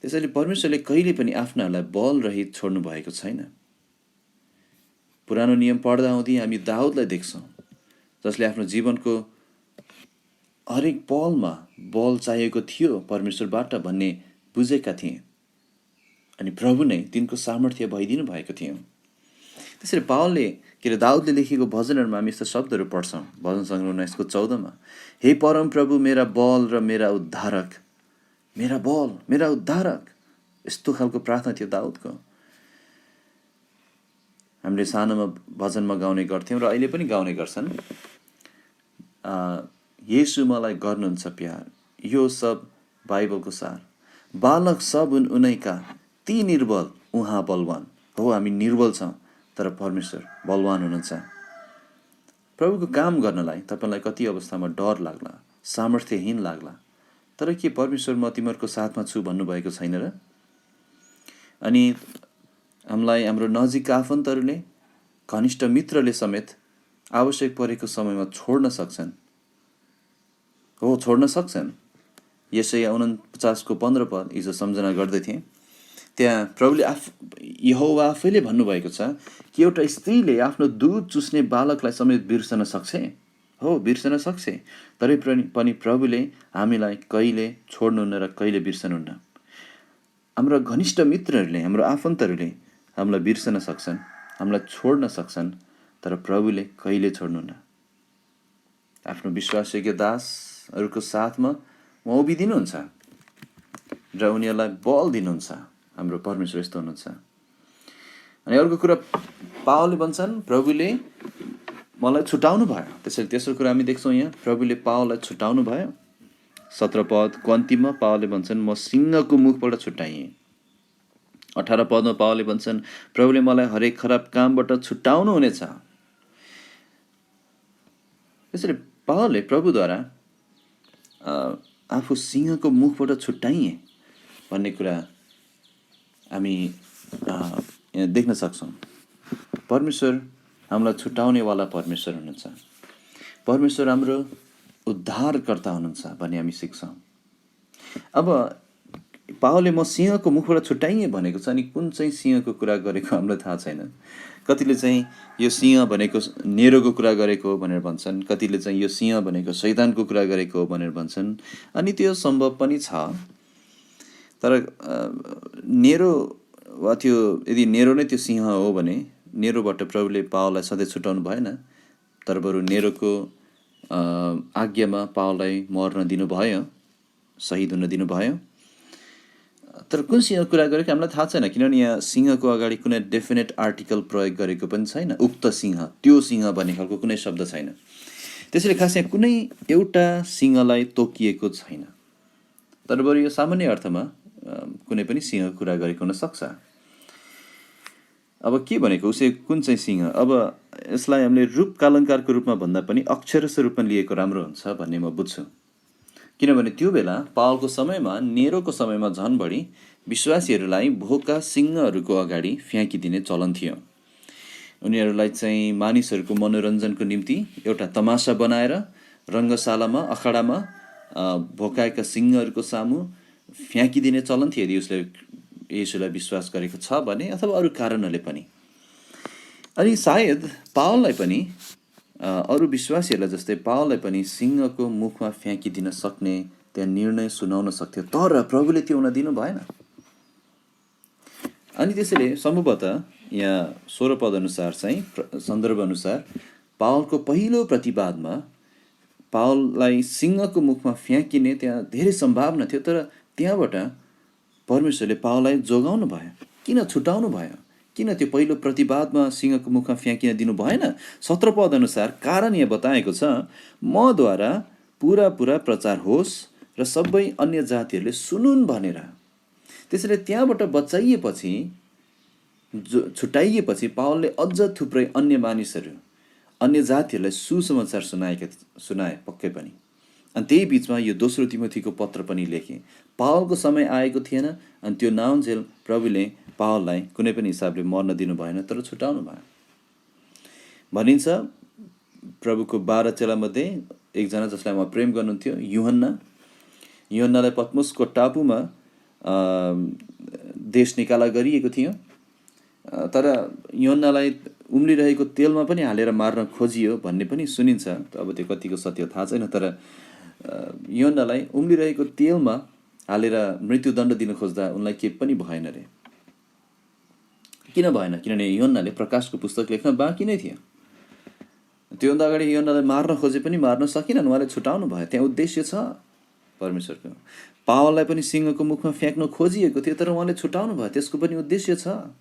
त्यसैले परमेश्वरले कहिले पनि आफ्नाहरूलाई बल रहित छोड्नु भएको छैन। पुरानो नियम पढ्दा हुँदै हामी दाउदलाई देख्छौँ, जसले आफ्नो जीवनको हरेक पलमा बल चाहिएको थियो परमेश्वरबाट भन्ने बुझेका थिए, अनि प्रभु नै तिनको सामर्थ्य भइदिनु भएको थियो। त्यसैले पावलले दाउदले लेखेको भजनहरूमा हामी यस्ता शब्दहरू पढ्छौँ। भजन सङ्ग्रह 19:14 हे परम प्रभु मेरा बल र मेरा उद्धारक, मेरा बल मेरा उद्धारक। यस्तो खालको प्रार्थना थियो दाउदको। हामीले सानोमा भजनमा गाउने गर्थ्यौँ र अहिले पनि गाउने गर्छन्। येशू मलाई गर्नुहुन्छ प्यार, यो सब बाइबलको सार। बालक सब हुन् उनैका, ती निर्बल उहाँ बलवान। हो, हामी निर्बल छौँ तर परमेश्वर बलवान हुनुहुन्छ। प्रभुको काम गर्नलाई तपाईँलाई कति अवस्थामा डर लाग्ला, सामर्थ्यहीन लाग्ला, तर के परमेश्वर म तिमीहरूको साथमा छु भन्नुभएको छैन र? अनि हामीलाई हाम्रो नजिकका आफन्तहरूले, घनिष्ठ मित्रले समेत आवश्यक परेको समयमा छोड्न सक्छन्। हो, छोड्न सक्छन्। यसै 49:15 हिजो सम्झना गर्दै थिएँ। त्यहाँ प्रभुले यहोवा आफैले भन्नुभएको छ कि एउटा स्त्रीले आफ्नो दुध चुस्ने बालकलाई समेत बिर्सन सक्छ, हो बिर्सन सक्छ, तरै पनि प्रभुले हामीलाई कहिले छोड्नुहुन्न र कहिले बिर्सनुहुन्न। हाम्रो घनिष्ठ मित्रहरूले, हाम्रो आफन्तहरूले हामीलाई बिर्सन सक्छन्, हामीलाई छोड्न सक्छन्, तर प्रभुले कहिले छोड्नुहुन्न। आफ्नो विश्वासयोग्य दासहरूको साथमा उहाँ उभिदिनुहुन्छ र उनीहरूलाई बल दिनुहुन्छ। हाम्रो परमेश्वर यस्तो हुनुहुन्छ। अनि अर्को कुरा पावलले भन्छन् प्रभुले मलाई छुटाउनु भयो। त्यसैले तेस्रो कुरा हामी देख्छौँ यहाँ प्रभुले पावललाई छुटाउनु भयो। 17 पदको अन्तिममा पावलले भन्छन् म सिंहको मुखबाट छुट्याएँ। 18 पदमा पावलले भन्छन् प्रभुले मलाई हरेक खराब कामबाट छुटाउनु हुनेछ। त्यसैले पावलले प्रभुद्वारा आफू सिंहको मुखबाट छुट्याइए भन्ने कुरा हामी देख्न सक्छौँ। परमेश्वर हामीलाई छुटाउनेवाला परमेश्वर हुनुहुन्छ। परमेश्वर हाम्रो उद्धारकर्ता हुनुहुन्छ भन्ने हामी सिक्छौँ। अब पावलले म सिंहको मुखबाट छुट्याइए भनेको छ, अनि कुन चाहिँ सिंहको कुरा गरेको हामीलाई थाहा छैन। कतिले चाहिँ यो सिंह भनेको नेरोको कुरा गरेको हो भनेर भन्छन्, कतिले चाहिँ यो सिंह भनेको शैतानको कुरा गरेको हो भनेर भन्छन्। अनि त्यो सम्भव पनि छ, तर नेरो वा त्यो यदि नेरो नै त्यो सिंह हो भने नेरोबाट प्रभुले पावललाई सधैँ छुटाउनु भएन, तर बरु नेरोको आज्ञामा पावललाई मर्न दिनुभयो, शहीद हुन दिनुभयो। तर कुन सिंहको कुरा गरेको हामीलाई थाहा छैन, किनभने यहाँ सिंहको अगाडि कुनै डेफिनेट आर्टिकल प्रयोग गरेको पनि छैन। उक्त सिंह, त्यो सिंह भन्ने खालको कुनै शब्द छैन। त्यसैले खास यहाँ कुनै एउटा सिंहलाई तोकिएको छैन, तर बरु यो सामान्य अर्थमा कुनै पनि सिंहको कुरा गरेको हुनसक्छ। अब के भनेको उसै कुन चाहिँ सिंह? अब यसलाई हामीले रूपकालङ्कारको रूपमा भन्दा पनि अक्षरस्थ रूपमा लिएको राम्रो हुन्छ भन्ने म बुझ्छु। किनभने त्यो बेला पावलको समयमा, नेरोको समयमा झन् बढी विश्वासीहरूलाई भोका सिंहहरूको अगाडि फ्याँकिदिने चलन थियो। उनीहरूलाई चाहिँ मानिसहरूको मनोरञ्जनको निम्ति एउटा तमासा बनाएर रङ्गशालामा, अखाडामा भोकाएका सिंहहरूको सामु फ्याँकिदिने चलन थियो, यदि उसले येशूलाई विश्वास गरेको छ भने, अथवा अरू कारणहरूले पनि। अनि सायद पावललाई पनि, अरू विश्वासीहरूलाई जस्तै पावललाई पनि सिंहको मुखमा फ्याँकिदिन सक्ने त्यहाँ निर्णय सुनाउन सक्थ्यो, तर प्रभुले त्यो हुन दिनु भएन। अनि त्यसैले सम्भवतः यहाँ 16 पद अनुसार चाहिँ, सन्दर्भ अनुसार पावलको पहिलो प्रतिवादमा पावललाई सिंहको मुखमा फ्याँकिने त्यहाँ धेरै सम्भावना थियो, तर त्यहाँबाट परमेश्वरले पावललाई जोगाउनु भयो। किन छुटाउनु भयो? किन त्यो पहिलो प्रतिवादमा सिंहको मुखमा फ्याँकिन दिनु भएन? 17 पद अनुसार कारण यहाँ बताएको छ, मद्वारा पुरा प्रचार होस् र सबै अन्य जातिहरूले सुनुन् भनेर। त्यसैले त्यहाँबाट बचाइएपछि, छुटाइएपछि पावलले अझ थुप्रै अन्य मानिसहरू, अन्य जातिहरूलाई सुसमाचार सुनाए पक्कै पनि। अनि त्यही बिचमा यो दोस्रो तिमोथीको पत्र पनि लेखे। पावलको समय आएको थिएन, अनि त्यो नाउन्जेल प्रभुले पावललाई कुनै पनि हिसाबले मर्न दिनु भएन, तर छुटाउनु भयो। भनिन्छ प्रभुको 12 चेलामध्ये एकजना जसलाई उहाँ प्रेम गर्नुहुन्थ्यो, यूहन्नालाई पत्मोसको टापुमा देश निकाला गरिएको थियो, तर यूहन्नालाई उम्लिरहेको तेलमा पनि हालेर मार्न खोजियो भन्ने पनि सुनिन्छ। अब त्यो कतिको सत्य थाहा छैन, तर यूहन्नालाई उम्लिरहेको तेलमा हालेर मृत्युदण्ड दिन खोज्दा उनलाई के पनि भएन रे। किन भएन? किनभने यूहन्नाले प्रकाशको पुस्तक लेख्न बाँकी नै थियो। त्योभन्दा अगाडि यूहन्नालाई मार्न खोजे पनि मार्न सकिनन्, उहाँले छुटाउनु भयो। त्यहाँ उद्देश्य छ परमेश्वरको। पावललाई पनि सिंहको मुखमा फ्याँक्न खोजिएको थियो, तर उहाँले छुटाउनु भयो, त्यसको पनि उद्देश्य छ।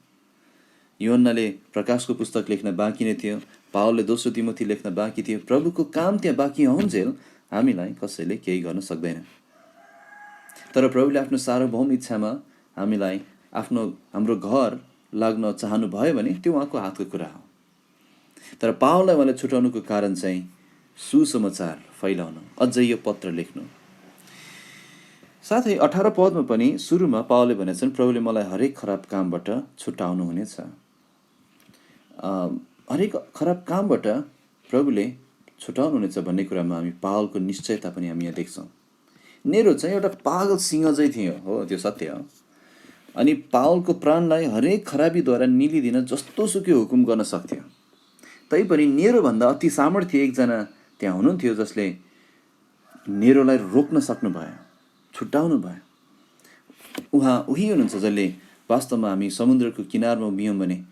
यूहन्नाले प्रकाशको पुस्तक लेख्न बाँकी नै थियो, पावलले दोस्रो तिमोथी लेख्न बाँकी थियो। प्रभुको काम त्यहाँ बाँकी हुन्जेल हामीलाई कसैले केही गर्न सक्दैन। तर प्रभुले आफ्नो सार्वभौम इच्छामा हामीलाई हाम्रो घर लाग्न चाहनुभयो भने त्यो उहाँको हातको कुरा हो। तर पावललाई उहाँले छुटाउनुको कारण चाहिँ सुसमाचार फैलाउनु, अझै यो पत्र लेख्नु। साथै 18 पदमा पनि सुरुमा पावलले भनेछन् प्रभुले मलाई हरेक खराब कामबाट छुटाउनु हुनेछ। हरेक खराब कामबाट प्रभुले छुटाउनु हुनेछ भन्ने कुरामा हामी पावलको निश्चयता पनि हामी यहाँ देख्छौँ। नेरो चाहिँ एउटा पागल सिंह चाहिँ थियो, हो त्यो सत्य हो। अनि पावलको प्राणलाई हरेक खराबीद्वारा निलिदिन जस्तोसुकै हुकुम गर्न सक्थ्यो। तैपनि नेरोभन्दा अति सामर्थ्य एकजना त्यहाँ हुनुहुन्थ्यो जसले नेरोलाई रोक्न सक्नुभयो, छुट्याउनु भयो। उही हुनुहुन्छ जसले वास्तवमा हामी समुद्रको किनारमा उभियौँ भने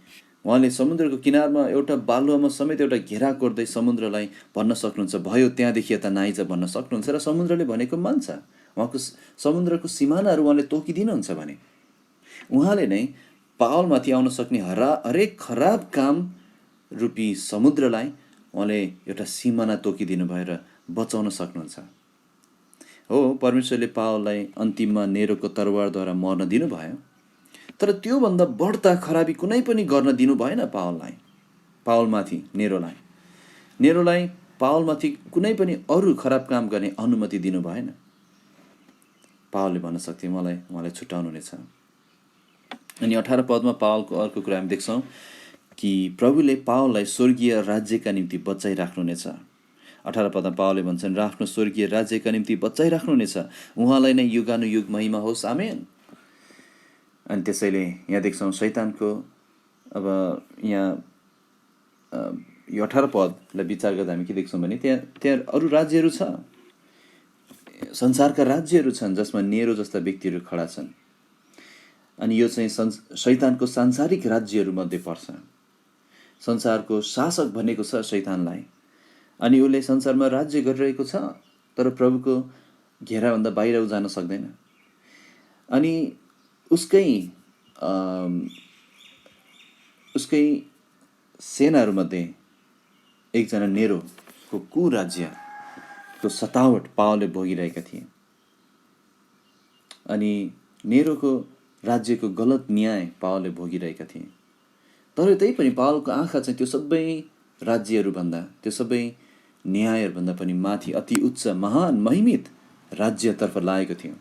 उहाँले समुद्रको किनारमा एउटा बालुवामा समेत एउटा घेरा कोर्दै समुद्रलाई भन्न सक्नुहुन्छ, भयो त्यहाँदेखि यता नआइज भन्न सक्नुहुन्छ र समुद्रले भनेको मान्छ। उहाँको समुद्रको सिमानाहरू उहाँले तोकिदिनुहुन्छ भने उहाँले नै पावलमाथि आउन सक्ने हरेक खराब काम रूपी समुद्रलाई उहाँले एउटा सिमाना तोकिदिनु भयो र बचाउन सक्नुहुन्छ। हो, परमेश्वरले पावललाई अन्तिममा नेरोको तरवारद्वारा मर्न दिनुभयो, तर त्योभन्दा बढ्ता खराबी कुनै पनि गर्न दिनु भएन पावलमाथि नेरोलाई पावलमाथि कुनै पनि अरू खराब काम गर्ने अनुमति दिनु भएन। पावलले भन्न सक्थे उहाँलाई छुट्याउनु हुनेछ। अनि 18 पदमा पावलको अर्को कुरा हामी देख्छौँ कि प्रभुले पावललाई स्वर्गीय राज्यका निम्ति बचाइराख्नुहुनेछ। 18 पदमा पावलले भन्छन् र आफ्नो स्वर्गीय राज्यका निम्ति बचाइराख्नुहुनेछ, उहाँलाई नै युगानुयुग महिमा होस्, आमेन। अनि त्यसैले यहाँ देख्छौँ शैतानको, अब यहाँ यो 18 पदलाई विचार गर्दा हामी के देख्छौँ भने त्यहाँ अरू राज्यहरू छ, संसारका राज्यहरू छन् जसमा नेरो जस्ता व्यक्तिहरू खडा छन्। अनि यो चाहिँ शैतानको सांसारिक राज्यहरूमध्ये पर्छ। संसारको शासक भनेको छ शैतानलाई, अनि उसले संसारमा राज्य गरिरहेको छ, तर प्रभुको घेराभन्दा बाहिर ऊ जान सक्दैन। अनि उसकै सेनाहरूमध्ये एकजना नेरोको कुराज्यको सतावट पावलले भोगिरहेका थिए। अनि नेरोको राज्यको गलत न्याय पावलले भोगिरहेका थिए। तर त्यही पनि पावलको आँखा चाहिँ त्यो सबै राज्यहरूभन्दा, त्यो सबै न्यायहरूभन्दा पनि माथि अति उच्च महान महिमित राज्यतर्फ लागेको थियो।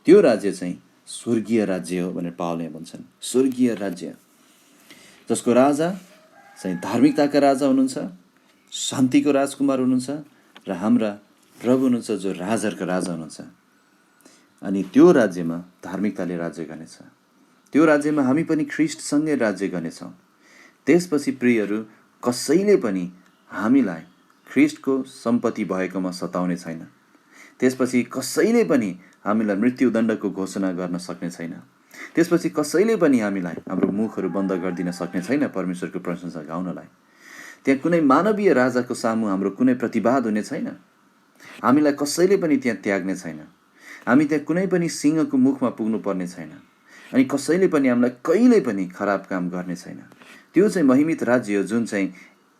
त्यो राज्य चाहिँ स्वर्गीय राज्य हो भनेर पावलले भन्छन्। स्वर्गीय राज्य जसको राजा चाहिँ धार्मिकताका राजा हुनुहुन्छ, शान्तिको राजकुमार हुनुहुन्छ र हाम्रा प्रभु हुनुहुन्छ जो राजाहरूको राजा हुनुहुन्छ। अनि त्यो राज्यमा धार्मिकताले राज्य गर्नेछ। त्यो राज्यमा हामी पनि ख्रिस्टसँगै राज्य गर्नेछौँ। त्यसपछि प्रियहरू, कसैले पनि हामीलाई ख्रिस्टको सम्पत्ति भएकोमा सताउने छैन। त्यसपछि कसैले पनि हामीलाई मृत्युदण्डको घोषणा गर्न सक्ने छैन। त्यसपछि कसैले पनि हामीलाई हाम्रो मुखहरू बन्द गरिदिन सक्ने छैन परमेश्वरको प्रशंसा गाउनलाई। त्यहाँ कुनै मानवीय राजाको सामु हाम्रो कुनै प्रतिवाद हुने छैन। हामीलाई कसैले पनि त्यहाँ त्याग्ने छैन। हामी त्यहाँ कुनै पनि सिंहको मुखमा पुग्नु पर्ने छैन। अनि कसैले पनि हामीलाई कहिल्यै पनि खराब काम गर्ने छैन। त्यो चाहिँ महिमित राज्य हो जुन चाहिँ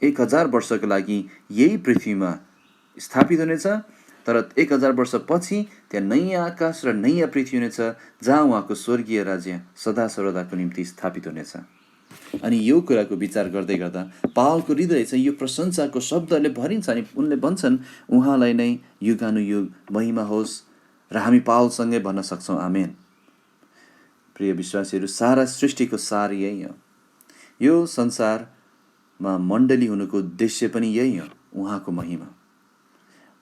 1000 वर्षको लागि यही पृथ्वीमा स्थापित हुनेछ। तर 1000 वर्षपछि त्यहाँ नयाँ आकाश र नयाँ पृथ्वी हुनेछ जहाँ उहाँको स्वर्गीय राज्य सदा सर्वदाको निम्ति स्थापित हुनेछ। अनि यो कुराको विचार गर्दै गर्दा पावलको हृदय चाहिँ यो प्रशंसाको शब्दले भरिन्छ। अनि उनले भन्छन् उहाँलाई नै युगानुयुग महिमा होस्, र हामी पावलसँगै भन्न सक्छौँ आमेन। प्रिय विश्वासीहरू, सारा सृष्टिको सार यही हो। यो संसारमा मण्डली हुनुको उद्देश्य पनि यही हो, उहाँको महिमा।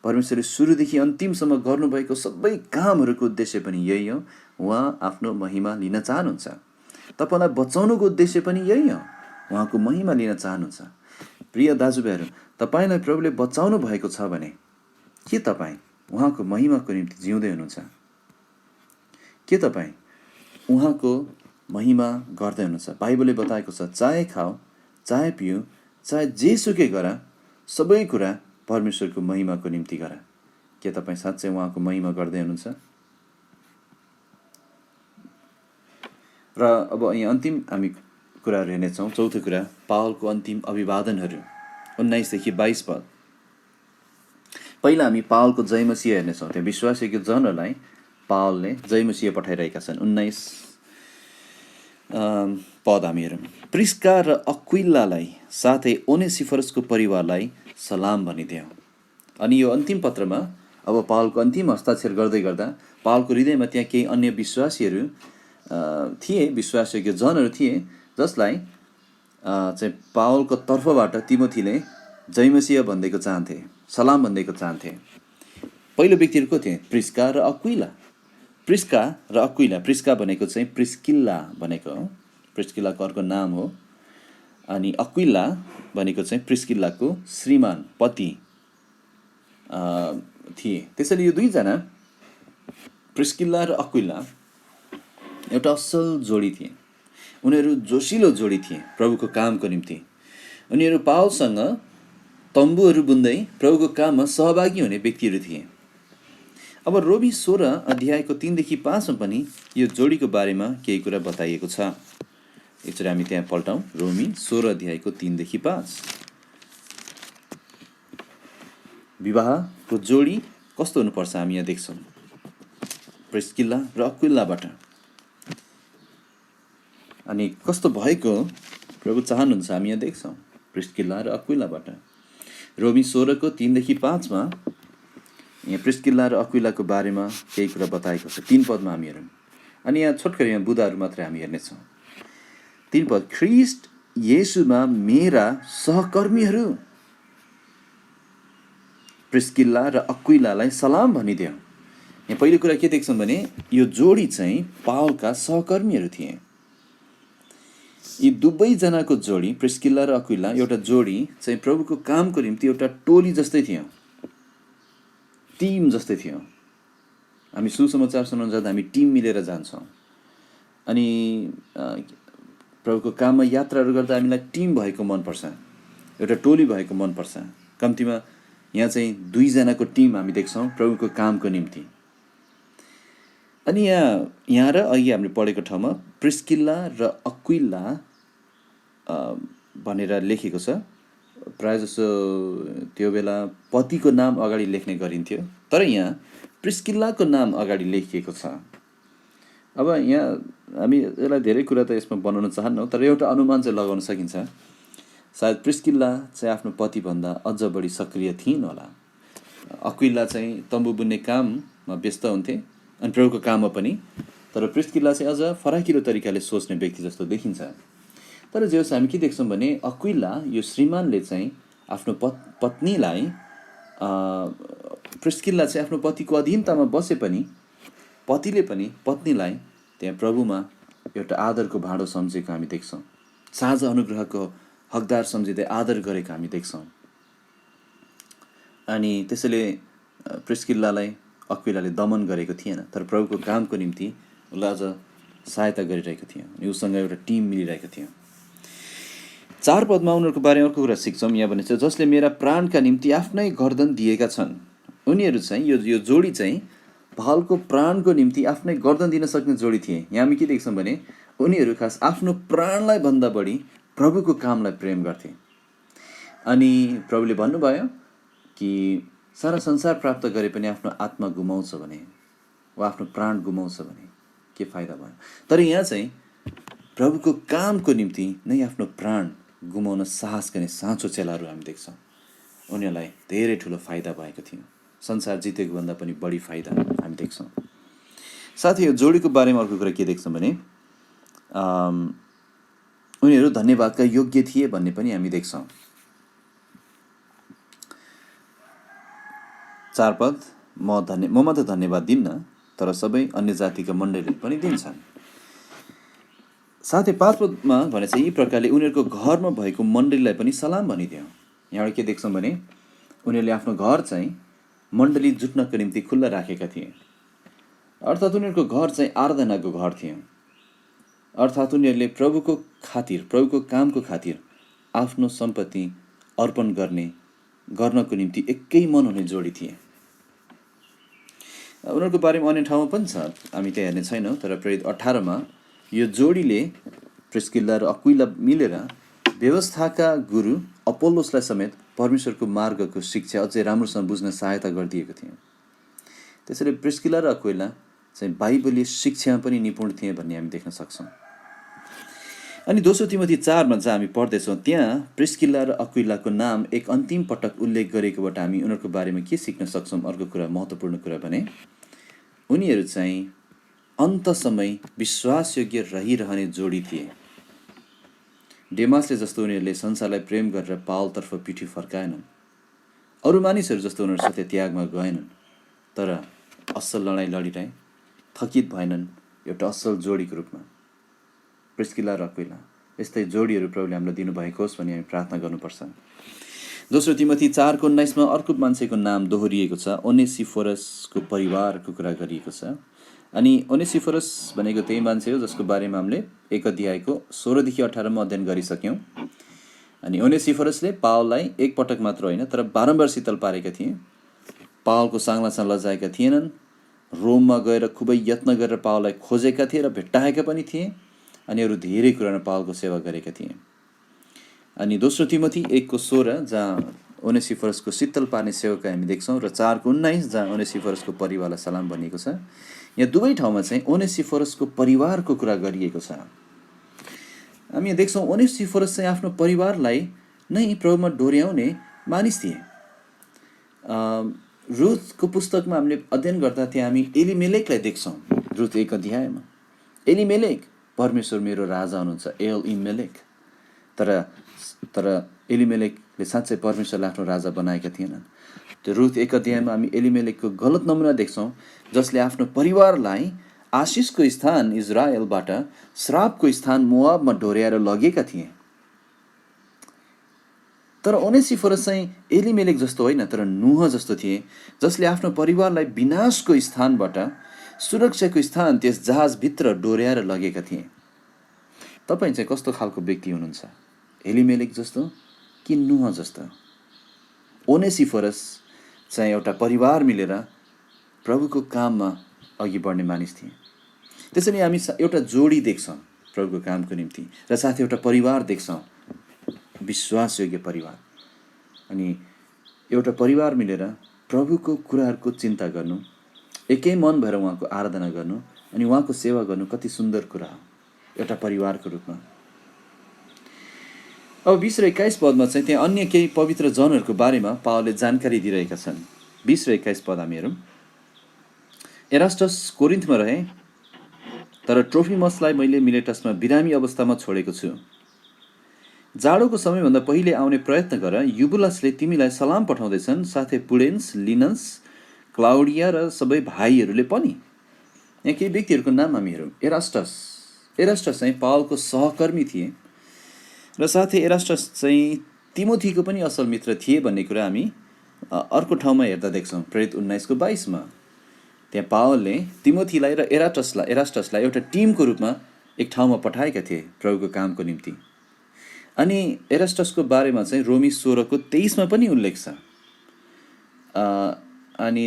परमेश्वरले सुरुदेखि अन्तिमसम्म गर्नुभएको सबै कामहरूको उद्देश्य पनि यही हो, उहाँ आफ्नो महिमा लिन चाहनुहुन्छ। तपाईँलाई बचाउनुको उद्देश्य पनि यही हो, उहाँको महिमा लिन चाहनुहुन्छ। प्रिय दाजुभाइहरू, तपाईँलाई प्रभुले बचाउनु भएको छ भने के तपाईँ उहाँको महिमाको निम्ति जिउँदै हुनुहुन्छ? के तपाईँ उहाँको महिमा गर्दै हुनुहुन्छ? बाइबलले बताएको छ, चाहे खाऊ, चाहे पिऊ, चाहे जेसुकै गर, सबै कुरा परमेश्वरको महिमाको निम्ति गर। के तपाईँ साँच्चै उहाँको महिमा गर्दै हुनुहुन्छ? र अब यहाँ अन्तिम हामी कुराहरू हेर्नेछौँ। चौथो कुरा, पावलको अन्तिम अभिवादनहरू 19 देखि 22 पद। पहिला हामी पावलको जयमसीह हेर्नेछौँ। त्यहाँ विश्वासीको जनहरूलाई पावलले जयमसीह पठाइरहेका छन्। 19 पद हामी हेरौँ। प्रिस्का र अक्विलालाई साथै ओनेसिफरसको परिवारलाई सलाम भनिदेऊ। अनि यो अन्तिम पत्रमा अब पावलको अन्तिम हस्ताक्षर गर्दै गर्दा पावलको हृदयमा त्यहाँ केही अन्य विश्वासीहरू थिए, विश्वासीको जनहरू थिए जसलाई चाहिँ पावलको तर्फबाट तिमोथीले जयमसीह भन्दैको चाहन्थे, सलाम भन्दैको चाहन्थे। पहिलो व्यक्तिहरू को थिए? प्रिस्का र अक्विला। प्रिस्का र अक्विला, प्रिस्का भनेको चाहिँ प्रिस्किल्ला भनेको हो, प्रिस्किल्लाको अर्को नाम हो। अनि अक्विला भनेको चाहिँ प्रिस्किल्लाको श्रीमान पति थिए। त्यसैले यो दुईजना प्रिस्किल्ला र अक्विला एउटा असल जोडी थिए। उनीहरू जोसिलो जोडी थिए प्रभुको कामको निम्ति। उनीहरू पावलसँग तम्बुहरू बुन्दै प्रभुको काममा सहभागी हुने व्यक्तिहरू थिए। अब रोमी 16 अध्यायको 3देखि 5मा पनि यो जोडीको बारेमा केही कुरा बताइएको छ। एकचोटि हामी त्यहाँ पल्टाउँ। रोमी 16 अध्यायको 3देखि 5। विवाहको जोडी कस्तो हुनुपर्छ हामी यहाँ देख्छौँ, प्रिस्किल्ला र अक्विलाबाट। अनि कस्तो भएको प्रभु चाहनुहुन्छ हामी यहाँ देख्छौँ, प्रिस्किल्ला र अक्विलाबाट। रोमी 16को 3देखि 5मा यहाँ प्रिस्किल्ला र अक्विलाको बारेमा केही कुरा बताएको छ। 3 पदमा हामी हेरौँ। अनि यहाँ छोटकरी यहाँ बुधाहरू मात्रै हामी हेर्नेछौँ। 3 पद, ख्रिस्ट येशूमा मेरा सहकर्मीहरू प्रिस्किल्ला र अक्विलालाई सलाम भनिदियो। यहाँ पहिलो कुरा के देख्छौँ भने यो जोडी चाहिँ पावलका सहकर्मीहरू थिए। यी दुवैजनाको जोडी प्रिस्किल्ला र अक्विला एउटा जोडी चाहिँ प्रभुको कामको निम्ति एउटा टोली जस्तै थियो, टिम जस्तै थियो। हामी सुसमाचार सुनाउन जाँदा हामी टिम मिलेर जान्छौँ। अनि प्रभुको काममा यात्राहरू गर्दा हामीलाई टिम भएको मनपर्छ, एउटा टोली भएको मनपर्छ। कम्तीमा यहाँ चाहिँ 2 जनाको टिम हामी देख्छौँ प्रभुको कामको निम्ति। अनि यहाँ र अघि हामीले पढेको ठाउँमा प्रिस्किल्ला र अक्विला भनेर लेखेको छ। प्रायः जसो त्यो बेला पतिको नाम अगाडि लेख्ने गरिन्थ्यो, तर यहाँ प्रिस्किल्लाको नाम अगाडि लेखिएको छ। अब यहाँ हामी यसलाई धेरै कुरा त यसमा बनाउन चाहन्नौँ, तर एउटा अनुमान चाहिँ लगाउन सकिन्छ। सायद प्रिस्किल्ला चाहिँ आफ्नो पतिभन्दा अझ बढी सक्रिय थिइन् होला। अक्विला चाहिँ तम्बु बुन्ने काममा व्यस्त हुन्थे अनि प्रभुको काममा पनि, तर प्रिस्किल्ला चाहिँ अझ फराकिलो तरिकाले सोच्ने व्यक्ति जस्तो देखिन्छ। तर जे होस् हामी के देख्छौँ भने अक्विला यो श्रीमानले चाहिँ आफ्नो पत्नीलाई, प्रिस्किल्ला चाहिँ आफ्नो पतिको अधीनतामा बसे पनि पतिले पनि पत्नीलाई त्यहाँ प्रभुमा एउटा आदरको भाँडो सम्झेको हामी देख्छौँ। साझा अनुग्रहको हकदार सम्झिँदै आदर गरेको हामी देख्छौँ। अनि त्यसैले प्रिस्किल्लालाई अक्विलाले दमन गरेको थिएन, तर प्रभुको कामको निम्ति उसलाई अझ सहायता गरिरहेको थियो। अनि उसँग एउटा टिम मिलिरहेको थियो। 4 पदमा उनीहरूको बारेमा अर्को कुरा सिक्छौँ। यहाँ भने चाहिँ जसले मेरा प्राणका निम्ति आफ्नै गर्दन दिएका छन्। उनीहरू चाहिँ यो जोडी चाहिँ पावलको प्राणको निम्ति आफ्नै गर्दन दिन सक्ने जोडी थिए। यहाँ हामी के देख्छौँ भने उनीहरू खास आफ्नो प्राणलाई भन्दा बढी प्रभुको कामलाई प्रेम गर्थे। अनि प्रभुले भन्नुभयो कि सारा संसार प्राप्त गरे पनि आफ्नो आत्मा गुमाउँछ भने वा आफ्नो प्राण गुमाउँछ भने के फाइदा भयो। तर यहाँ चाहिँ प्रभुको कामको निम्ति नै आफ्नो प्राण गुमाउन साहस गर्ने साँचो चेलाहरू हामी देख्छौँ। उनीहरूलाई धेरै ठुलो फाइदा भएको थियो, संसार जितेको भन्दा पनि बढी फाइदा हामी देख्छौँ। साथै यो जोडीको बारेमा अर्को कुरा के देख्छौँ भने उनीहरू धन्यवादका योग्य थिए भन्ने पनि हामी देख्छौँ। 4 पद, म मात्र धन्यवाद दिन्न, तर सबै अन्य जातिका मण्डलीले पनि दिन्छन्। साथै 5 पदमा भने चाहिँ यी प्रकारले उनीहरूको घरमा भएको मण्डलीलाई पनि सलाम भनिदियो। यहाँबाट के देख्छौँ भने उनीहरूले आफ्नो घर चाहिँ मण्डली जुट्नको निम्ति खुल्ला राखेका थिए। अर्थात् उनीहरूको घर चाहिँ आराधनाको घर थियो। अर्थात् उनीहरूले प्रभुको खातिर, प्रभुको कामको खातिर आफ्नो सम्पत्ति अर्पण गर्नको निम्ति एकै मन हुने जोडी थिए। उनीहरूको बारेमा अन्य ठाउँमा पनि छ, हामी त्यहाँ हेर्ने छैनौँ। तर प्रेरित 18मा यो जोडीले प्रिस्किल्ला र अक्विला मिलेर व्यवस्थाका गुरु अपोल्लोसलाई समेत परमेश्वरको मार्गको शिक्षा अझै राम्रोसँग बुझ्न सहायता गरिदिएको थियो। त्यसैले प्रिस्किल्ला र अक्विला चाहिँ बाइबलीय शिक्षामा पनि निपुण थिए भन्ने हामी देख्न सक्छौँ। अनि 2 तिमोथी 4मा चाहिँ हामी पढ्दैछौँ, त्यहाँ प्रिस्किल्ला र अक्विलाको नाम एक अन्तिम पटक उल्लेख गरेकोबाट हामी उनीहरूको बारेमा के सिक्न सक्छौँ। अर्को कुरा, महत्त्वपूर्ण कुरा भने उनीहरू चाहिँ अन्तसम्म विश्वासयोग्य रहिरहने जोडी थिए। डेमासले जस्तो उनीहरूले संसारलाई प्रेम गरेर पावलतर्फ पिठी फर्काएनन्। अरू मानिसहरू जस्तो उनीहरू सत्य त्यागमा गएनन्, तर असल लडाइँ लडिरहे थकित भएनन् एउटा असल जोडीको रूपमा। प्रिस्किला र अक्विला यस्तै जोडीहरू प्रभुले हामीलाई दिनुभएको होस् भनी हामी प्रार्थना गर्नुपर्छ। दोस्रो तिमोथी 4:19 अर्को मान्छेको नाम दोहोरिएको छ, ओनेसिफोरसको परिवारको कुरा गरिएको छ। अनि ओनेसिफोरस भनेको त्यही मान्छे हो जसको बारेमा हामीले 1 अध्यायको 16देखि 18 अध्ययन गरिसक्यौँ। अनि ओनेसिफोरसले पावललाई एक पटक मात्र होइन तर बारम्बार शीतल पारेका थिए। पावलको साङ्लासँग लजाएका थिएनन्। रोममा गएर खुबै यत्न गरेर पावललाई खोजेका थिए र भेट्टाएका पनि थिए। अनि अरू धेरै कुरामा पावलको सेवा गरेका थिए। अनि दोस्रो तिमोथी 1:16 जहाँ ओनेसिफोरसको शीतल पार्ने सेवाका हामी देख्छौँ र 4:19 जहाँ ओनेसिफोरसको परिवारलाई सलाम भनिएको छ। यहाँ दुवै ठाउँमा चाहिँ ओनेसिफोरसको परिवारको कुरा गरिएको छ। हामी देख्छौँ ओनेसिफोरस चाहिँ आफ्नो परिवारलाई नै प्रभुमा डोर्याउने मानिस थिए। रुथको पुस्तकमा हामीले अध्ययन गर्दा थियौँ, हामी एलिमेलेकलाई देख्छौँ। रुथ 1 अध्यायमा एलिमेलेक परमेश्वर मेरो राजा हुनुहुन्छ, एलिमेलेक। तर एलिमेलेकले साँच्चै परमेश्वरले आफ्नो राजा बनाएका थिएनन्। त्यो रुथ 1 अध्यायमा हामी एलिमेलेकको गलत नमुना देख्छौँ जसले आफ्नो परिवारलाई आशिषको स्थान इजरायलबाट श्रापको स्थान मोआबमा डोर्याएर लगेका थिए। तर ओनेसिफोरस चाहिँ एलिमेलेक जस्तो होइन तर नुह जस्तो थिए, जसले आफ्नो परिवारलाई विनाशको स्थानबाट सुरक्षाको स्थान त्यस जहाजभित्र डोर्याएर लगेका थिए। तपाईँ चाहिँ कस्तो खालको व्यक्ति हुनुहुन्छ, एलिमेलेक जस्तो कि नुह जस्तो? ओनेसिफोरस चाहिँ एउटा परिवार मिलेर प्रभुको काममा अघि बढ्ने मानिस थिए। त्यसैले हामी एउटा जोडी देख्छौँ प्रभुको कामको निम्ति र साथै एउटा परिवार देख्छौँ, विश्वासयोग्य परिवार। अनि एउटा परिवार मिलेर प्रभुको कुराहरूको चिन्ता गर्नु, एकै मन भएर उहाँको आराधना गर्नु अनि उहाँको सेवा गर्नु कति सुन्दर कुरा हो एउटा परिवारको रूपमा। अब 20 र 21 पदमा चाहिँ त्यहाँ अन्य केही पवित्र जनहरूको बारेमा पावलले जानकारी दिइरहेका छन्। 20 र 21 पद हामी हेरौँ। एरास्टस कोरिन्थमा रहे, तर ट्रोफिमसलाई मैले मिलेटसमा बिरामी अवस्थामा छोडेको छु। जाडोको समयभन्दा पहिले आउने प्रयत्न गर। युबुलसले तिमीलाई सलाम पठाउँदैछन्, साथै पुडेन्स, लिनस, क्लाउडिया र सबै भाइहरूले पनि। यहाँ केही व्यक्तिहरूको नाम हामी हेरौँ। एरास्टस चाहिँ पावलको सहकर्मी थिए र साथै एरास्टस चाहिँ तिमोथीको पनि असल मित्र थिए भन्ने कुरा हामी अर्को ठाउँमा हेर्दा देख्छौँ। प्रेरित 19:22 त्यहाँ पावलले तिमोथीलाई र एरास्टसलाई एउटा टिमको रूपमा एक ठाउँमा पठाएका थिए प्रभुको कामको निम्ति। अनि एरास्टसको बारेमा चाहिँ रोमी 16:23 पनि उल्लेख छ। अनि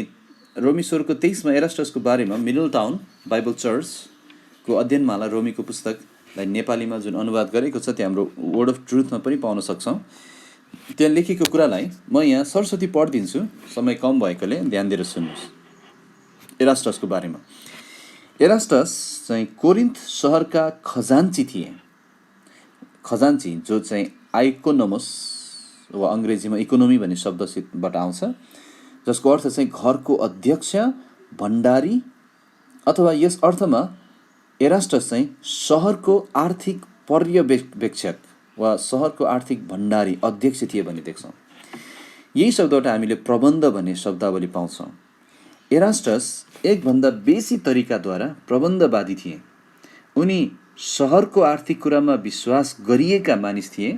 रोमी 16:23 एरास्टसको बारेमा मिडल टाउन बाइबल चर्चको अध्ययनमाला रोमीको पुस्तकलाई नेपालीमा जुन अनुवाद गरेको छ त्यो हाम्रो वर्ड अफ ट्रुथमा पनि पाउन सक्छौँ। त्यहाँ लेखेको कुरालाई म यहाँ सरस्वती पढिदिन्छु, समय कम भएकोले ध्यान दिएर सुन्नुहोस्। एरास्टसको बारेमा, एरास्टस चाहिँ कोरिन्थ सहरका खजान्ची थिए। खजान्ची जो चाहिँ आइकोनोमस वा अङ्ग्रेजीमा इकोनोमी भन्ने शब्दबाट आउँछ, जसको अर्थ चाहिँ घरको अध्यक्ष, भण्डारी, अथवा यस अर्थमा एरास्टस चाहिँ सहरको आर्थिक पर्यवेक्षक वा सहरको आर्थिक भण्डारी अध्यक्ष थिए भन्ने देख्छौँ। यही शब्दबाट हामीले प्रबन्ध भन्ने शब्दावली पाउँछौँ। एरास्टस एकभन्दा बेसी तरिकाद्वारा प्रबन्धवादी थिए। उनी सहरको आर्थिक कुरामा विश्वास गरिएका मानिस थिए,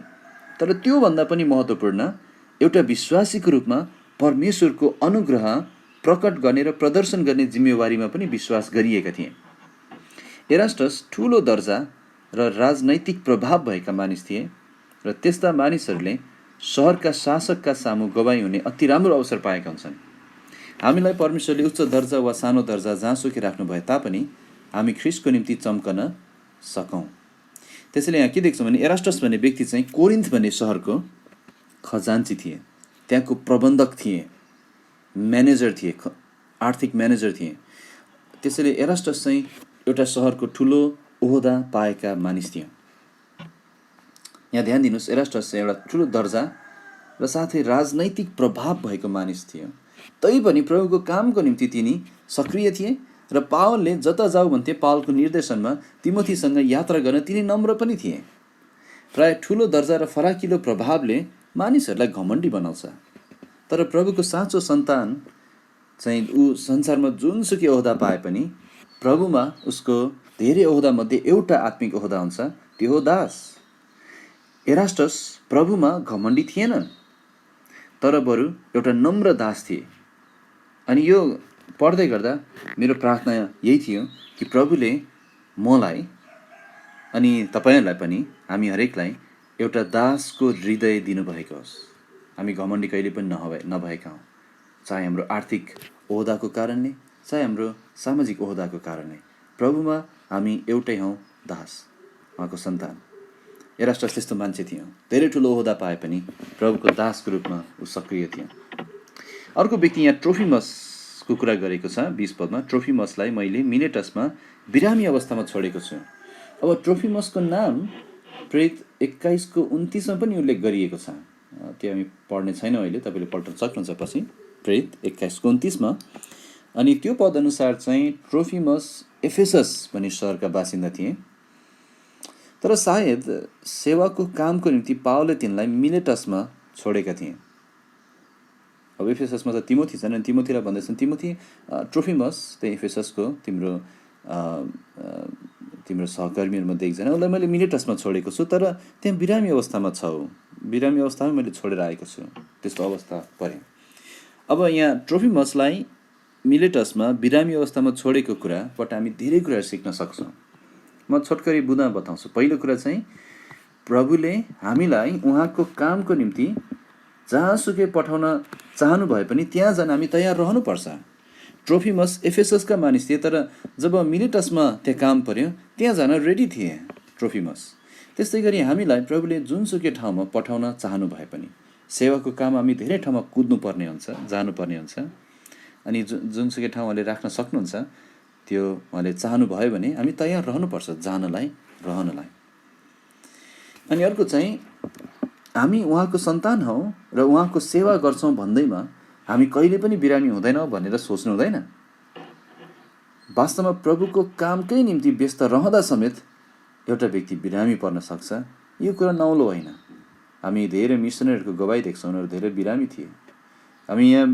तर त्योभन्दा पनि महत्त्वपूर्ण एउटा विश्वासीको रूपमा परमेश्वरको अनुग्रह प्रकट गर्ने र प्रदर्शन गर्ने जिम्मेवारीमा पनि विश्वास गरिएका थिए। एरास्टस ठुलो दर्जा र राजनैतिक प्रभाव भएका मानिस थिए र त्यस्ता मानिसहरूले सहरका शासकका सामु गवाई हुने अति राम्रो अवसर पाएका हुन्छन्। हामीलाई परमेश्वरले उच्च दर्जा वा सानो दर्जा जहाँसुकै राख्नु भए तापनि हामी ख्रिस्टको निम्ति चम्कन सकौँ। त्यसैले यहाँ के देख्छौँ भने एरास्टस भन्ने व्यक्ति चाहिँ कोरिन्थ भन्ने सहरको खजान्ची थिए, त्यहाँको प्रबन्धक थिए, म्यानेजर थिए, आर्थिक म्यानेजर थिए। त्यसैले एरास्टस चाहिँ एउटा सहरको ठुलो ओहदा पाएका मानिस थियो। यहाँ ध्यान दिनुहोस्, एरास्टस चाहिँ एउटा ठुलो दर्जा र साथै राजनैतिक प्रभाव भएको मानिस थियो। तैपनि प्रभुको कामको निम्ति तिनी सक्रिय थिए र पावलले जता जाऊ भन्थे पावलको निर्देशनमा तिमोथीसँग यात्रा गर्न तिनी नम्र पनि थिए। प्राय ठुलो दर्जा र फराकिलो प्रभावले मानिसहरूलाई घमण्डी बनाउँछ, तर प्रभुको साँचो सन्तान चाहिँ ऊ संसारमा जुनसुकै ओहदा पाए पनि प्रभुमा उसको धेरै ओहदामध्ये एउटा आत्मिक ओहदा हुन्छ, त्यो हो दास। एरास्टस प्रभुमा घमण्डी थिएनन्, तर बरु एउटा नम्र दास थिए। अनि यो पढ्दै गर्दा मेरो प्रार्थना यही थियो कि प्रभुले मलाई अनि तपाईँहरूलाई पनि, हामी हरेकलाई एउटा दासको हृदय दिनुभएको होस्। हामी घमण्डी कहिले पनि नभएका हौँ, चाहे हाम्रो आर्थिक ओहदाको कारणले, चाहे हाम्रो सामाजिक ओहदाको कारणले। प्रभुमा हामी एउटै हौँ, दास, उहाँको सन्तान। एरास्टस त्यस्तो मान्छे थियो, धेरै ठुलो ओहदा पाए पनि प्रभुको दासको रूपमा ऊ सक्रिय थियो। अर्को व्यक्ति यहाँ ट्रोफिमसको कुरा गरेको छ 20 पदमा। ट्रोफिमसलाई मैले मिलेटसमा बिरामी अवस्थामा छोडेको छु। अब ट्रोफिमसको नाम प्रेरित 21:29 पनि उल्लेख गरिएको छ। त्यो हामी पढ्ने छैनौँ अहिले, तपाईँले पढ्न सक्नुहुन्छ पछि, प्रेरित 21:29। अनि त्यो पद अनुसार चाहिँ ट्रोफिमस एफेसस भन्ने सहरका बासिन्दा थिए, तर सायद सेवाको कामको निम्ति पावलले तिनलाई मिलेटसमा छोडेका थिए। अब एफेससमा त तिमोथी छन्, अनि तिमोथीलाई भन्दैछन्, तिमोथी ट्रोफिमस त्यही एफेससको तिम्रो सहकर्मीहरूमध्ये एकजना, उसलाई मैले मिलेटसमा छोडेको छु, तर त्यहाँ बिरामी अवस्थामा छौ, बिरामी अवस्थामा मैले छोडेर आएको छु, त्यस्तो अवस्था परे। अब यहाँ ट्रोफिमसलाई मिलेटसमा बिरामी अवस्थामा छोडेको कुराबाट हामी धेरै कुराहरू सिक्न सक्छौँ। म छोटकरी बुँदा बताउँछु। पहिलो कुरा चाहिँ प्रभुले हामीलाई उहाँको कामको निम्ति जहाँसुकै पठाउन चाहनु भए पनि त्यहाँ जान हामी तयार रहनुपर्छ। ट्रोफिमस एफेससका मानिस थिए, तर जब मिलेटसमा त्यहाँ काम पर्यो त्यहाँ जान रेडी थिए ट्रोफिमस। त्यस्तै गरी हामीलाई प्रभुले जुनसुकै ठाउँमा पठाउन चाहनु भए पनि, सेवाको काम हामी धेरै ठाउँमा कुद्नुपर्ने हुन्छ, जानुपर्ने हुन्छ। अनि जुनसुकै ठाउँ उहाँले राख्न सक्नुहुन्छ, त्यो उहाँले चाहनुभयो भने हामी तयार रहनुपर्छ जानलाई, रहनलाई। अनि अर्को चाहिँ हामी उहाँको सन्तान हौँ र उहाँको सेवा गर्छौँ भन्दैमा हामी कहिले पनि बिरामी हुँदैनौँ भनेर सोच्नु हुँदैन। वास्तवमा प्रभुको कामकै निम्ति व्यस्त रहँदा समेत एउटा व्यक्ति बिरामी पर्न सक्छ, यो कुरा नौलो होइन। हामी धेरै मिसनरीहरूको गवाई देख्छौँ, उनीहरू धेरै बिरामी थिए। हामी यहाँ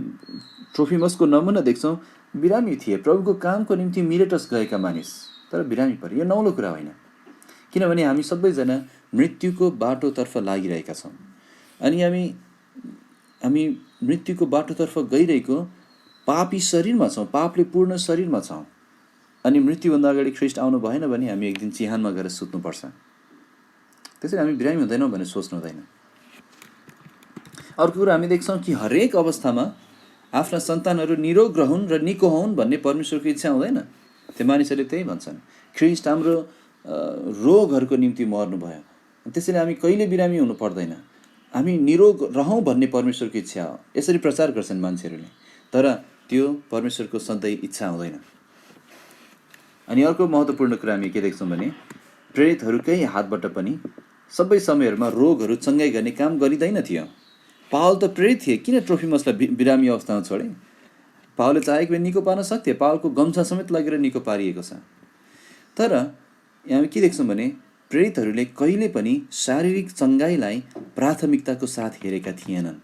ट्रोफिमसको नमुना देख्छौँ, बिरामी थिए, प्रभुको कामको निम्ति मिलेटस गएका मानिस, तर बिरामी परे। यो नौलो कुरा होइन, किनभने हामी सबैजना मृत्युको बाटोतर्फ लागिरहेका छौँ। अनि हामी मृत्युको बाटोतर्फ गइरहेको पापी शरीरमा छौँ, पापले पूर्ण शरीरमा छौँ। अनि मृत्युभन्दा अगाडि ख्रिस्ट आउनु भएन भने हामी एक दिन चिहानमा गएर सुत्नुपर्छ। त्यसैले हामी बिरामी हुँदैनौँ भनेर सोच्नु हुँदैन। अर्को कुरा हामी देख्छौँ कि हरेक अवस्थामा आफ्ना सन्तानहरू निरोग रहन् र निको हुन् भन्ने परमेश्वरको इच्छा हुँदैन। त्यो मानिसहरूले त्यही भन्छन्, ख्रिस्ट हाम्रो रोगहरूको निम्ति मर्नुभयो, त्यसैले हामी कहिले बिरामी हुनु पर्दैन, हामी निरोग रहौँ भन्ने परमेश्वरको इच्छा हो। यसरी प्रचार गर्छन् मान्छेहरूले, तर त्यो परमेश्वरको सधैँ इच्छा हुँदैन। अनि अर्को महत्त्वपूर्ण कुरा हामी के देख्छौँ भने, प्रेरितहरूकै हातबाट पनि सबै समयहरूमा रोगहरू चङ्गाइ गर्ने काम गरिँदैन थियो। पावल त प्रेरित थिए, किन ट्रोफिमसलाई बिरामी अवस्थामा छोडे? पावलले चाहेको भए निको पार्न सक्थे, पावलको गम्छा समेत लगेर निको पारिएको छ। तर यहाँ के देख्छौँ भने, प्रेरितहरूले कहिले पनि शारीरिक चङ्गाइलाई प्राथमिकताको साथ हेरेका थिएनन्,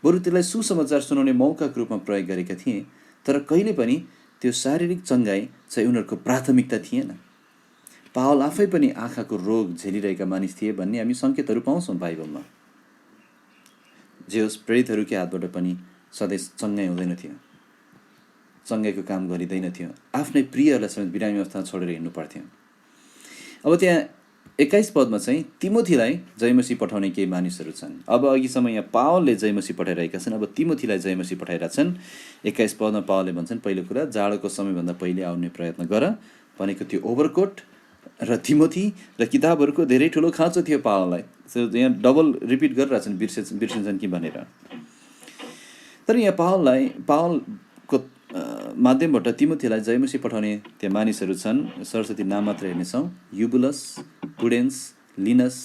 बरु त्यसलाई सुसमाचार सुनाउने मौकाको रूपमा प्रयोग गरेका थिए। तर कहिले पनि त्यो शारीरिक चङ्गाइ चाहिँ उनीहरूको प्राथमिकता थिएन। पावल आफै पनि आँखाको रोग झेलिरहेका मानिस थिए भन्ने हामी सङ्केतहरू पाउँछौँ बाइबलमा। जे होस्, प्रेरितहरूकै हातबाट पनि सधैँ चङ्गाइ हुँदैन थियो, चङ्गाइको काम गरिँदैन थियो। आफ्नै प्रियहरूलाई समेत बिरामी अवस्थामा छोडेर हिँड्नु पर्थ्यो। अब त्यहाँ 21 पदमा चाहिँ तिमोथीलाई जयमसी पठाउने केही मानिसहरू छन्। अब अघिसम्म यहाँ पावलले जयमसी पठाइरहेका छन्, अब तिमोथीलाई जयमसी पठाइरहेका छन्। 21 पदमा पावलले भन्छन्, पहिलो कुरा, जाडोको समयभन्दा पहिले आउने प्रयत्न गर भनेको त्यो ओभरकोट र तिमोथी र किताबहरूको धेरै ठुलो खाँचो थियो पावललाई। यहाँ डबल रिपिट गरिरहेछन्, बिर्सिन्छन् कि भनेर। तर यहाँ पावलको माध्यमबाट तिमोथीलाई जयमसी पठाउने त्यहाँ मानिसहरू छन्। सरस्वती नाम मात्र हेर्नेछौँ, युबुलस, पुडेन्स, लिनस,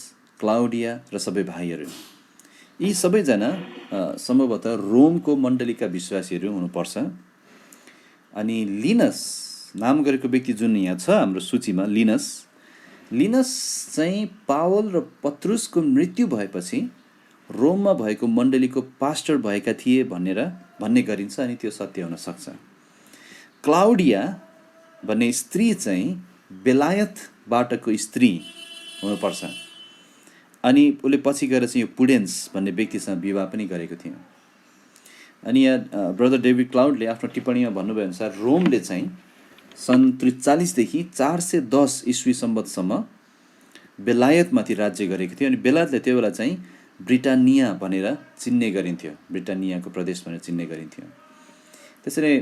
क्लाउडिया र सबै भाइहरू। यी सबैजना सम्भवतः रोमको मण्डलीका विश्वासीहरू हुनुपर्छ। अनि लिनस नाम गरेको व्यक्ति जुन यहाँ छ हाम्रो सूचीमा, लिनस चाहिँ पावल र पत्रुसको मृत्यु भएपछि रोममा भएको मण्डलीको पास्टर भएका थिए भन्ने गरिन्छ, अनि त्यो सत्य हुन सक्छ। क्लाउडिया भन्ने स्त्री चाहिँ बेलायतबाटको स्त्री हुनुपर्छ। अनि उसले पछि गएर चाहिँ यो पुडेन्स भन्ने व्यक्तिसँग विवाह पनि गरेको थियो। अनि यहाँ ब्रदर डेभिड क्लाउडले आफ्नो टिप्पणीमा भन्नुभयो अनुसार रोमले चाहिँ सन् 43 देखि 410 ईस्वी सम्बतसम्म बेलायतमाथि राज्य गरेको थियो। अनि बेलायतले त्यो बेला चाहिँ ब्रिटानिया भनेर चिन्ने गरिन्थ्यो, ब्रिटानियाको प्रदेश भनेर चिन्ने गरिन्थ्यो। त्यसरी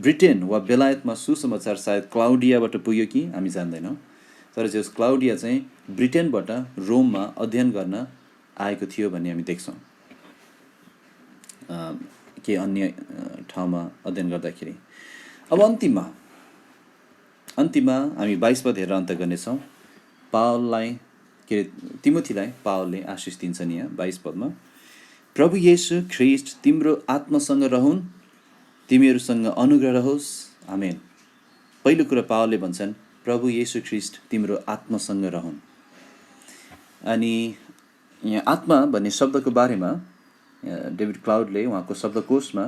ब्रिटेन वा बेलायतमा सुसमाचार सायद क्लाउडियाबाट पुग्यो कि हामी जान्दैनौँ, तर जस क्लाउडिया चाहिँ ब्रिटेनबाट रोममा अध्ययन गर्न आएको थियो भन्ने हामी देख्छौँ के अन्य ठाउँमा अध्ययन गर्दाखेरि। अब अन्तिममा हामी 22 पद हेरेर अन्त गर्नेछौँ। पावललाई के अरे तिमोथीलाई पावलले आशिष दिन्छन् यहाँ 22 पदमा। प्रभु येशू ख्रीष्ट तिम्रो आत्मासँग रहून्, तिमीहरूसँग अनुग्रह रहोस्, आमेन। पहिलो कुरा पावलले भन्छन् प्रभु येशू ख्रीष्ट तिम्रो आत्मासँग रहून्। अनि यहाँ आत्मा भन्ने शब्दको बारेमा डेभिड क्लाउडले उहाँको शब्दकोशमा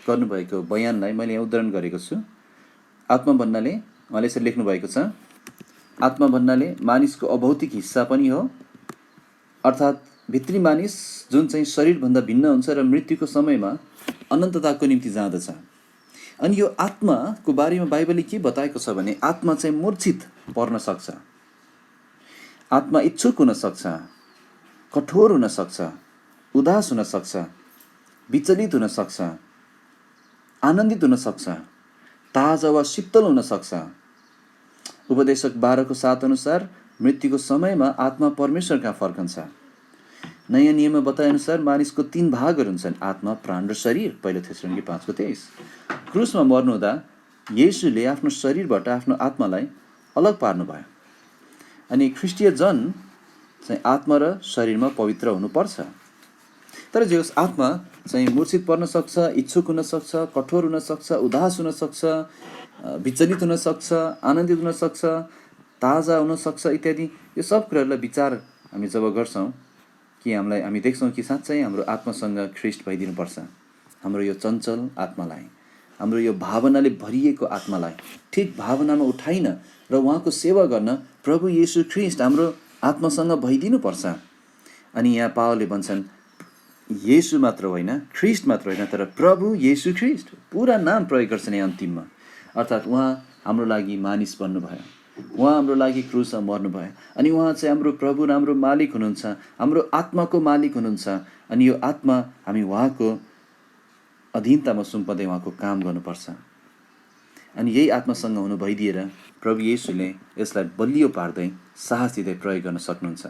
गर्नुभएको बयानलाई मैले यहाँ उद्धरण गरेको छु। आत्मा भन्नाले उहाँले यसरी लेख्नु भएको छ, आत्मा भन्नाले मानिसको अभौतिक हिस्सा पनि हो, अर्थात् भित्री मानिस जुन चाहिँ शरीरभन्दा भिन्न हुन्छ र मृत्युको समयमा अनन्तताको निम्ति जाँदछ। अनि यो आत्माको बारेमा बाइबलले के बताएको छ भने आत्मा चाहिँ मूर्छित पर्न सक्छ, आत्मा इच्छुक हुन सक्छ, कठोर हुन सक्छ, उदास हुन सक्छ, विचलित हुन सक्छ, आनन्दित हुन सक्छ, ताजा वा शीतल हुन सक्छ। उपदेशक 12:7 अनुसार मृत्युको समयमा आत्मा परमेश्वर कहाँ फर्कन्छ। नयाँ नियममा बताएअनुसार मानिसको 3 भागहरू हुन्छन्, आत्मा, प्राण र शरीर। पहिलो थेसलोनिके 5:23। क्रुसमा मर्नुहुँदा येशूले आफ्नो शरीरबाट आफ्नो आत्मालाई अलग पार्नुभयो। अनि ख्रिस्टीय जन चाहिँ आत्मा र शरीरमा पवित्र हुनुपर्छ। तर जो आत्मा चाहिँ मूर्छित पर्न सक्छ, इच्छुक हुन सक्छ, कठोर हुन सक्छ, उदास हुन सक्छ, विचलित हुन सक्छ, आनन्दित हुन सक्छ, ताजा हुन सक्छ इत्यादि। यो सब कुराहरूलाई विचार हामी जब गर्छौँ कि हामी देख्छौँ कि साँच्चै हाम्रो आत्मासँग ख्रिस्ट भइदिनुपर्छ। हाम्रो यो चञ्चल आत्मालाई, हाम्रो यो भावनाले भरिएको आत्मालाई ठिक भावनामा उठाइन र उहाँको सेवा गर्न प्रभु येशू ख्रिस्ट हाम्रो आत्मासँग भइदिनुपर्छ। अनि यहाँ पावलले भन्छन् येशू मात्र होइन, ख्रिस्ट मात्र होइन, तर प्रभु येशू ख्रिस्ट, पुरा नाम प्रयोग गर्छन् यहाँ अन्तिममा। अर्थात् उहाँ हाम्रो लागि मानिस बन्नुभयो, उहाँ हाम्रो लागि क्रुसमा मर्नुभयो। अनि उहाँ चाहिँ हाम्रो प्रभु र हाम्रो मालिक हुनुहुन्छ, हाम्रो आत्माको मालिक हुनुहुन्छ। अनि यो आत्मा हामी उहाँको अधीनतामा सुम्पँदै उहाँको काम गर्नुपर्छ। अनि यही आत्मासँग हुनु भइदिएर प्रभु येशूले यसलाई बलियो पार्दै साहस दिँदै प्रयोग गर्न सक्नुहुन्छ।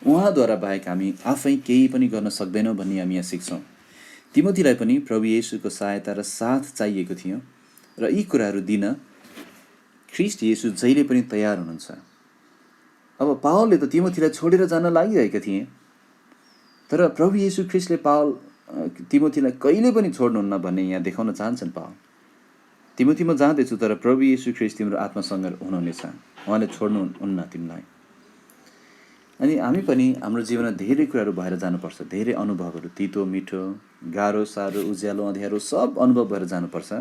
उहाँद्वारा बाहेक हामी आफै केही पनि गर्न सक्दैनौँ भन्ने हामी यहाँ सिक्छौँ। तिमोथीलाई पनि प्रभु येशूको सहायता र साथ चाहिएको थियो र यी कुराहरू दिन ख्रिस्ट येशू जहिले पनि तयार हुनुहुन्छ। अब पावलले त तिमोथीलाई छोडेर जान लागिरहेका थिए, तर प्रभु येशू ख्रिस्टले तिमोथीलाई कहिले पनि छोड्नुहुन्न भन्ने यहाँ देखाउन चाहन्छन् पावल। तिमोथी म जाँदैछु, तर प्रभु येशू ख्रिस्ट तिम्रो आत्मासँग हुनुहुनेछ, उहाँले छोड्नुहुन्न तिमीलाई। अनि हामी पनि हाम्रो जीवनमा धेरै कुराहरू भएर जानुपर्छ, धेरै अनुभवहरू, तितो मिठो, गाह्रो साह्रो, उज्यालो अँध्यारो, सब अनुभव भएर जानुपर्छ।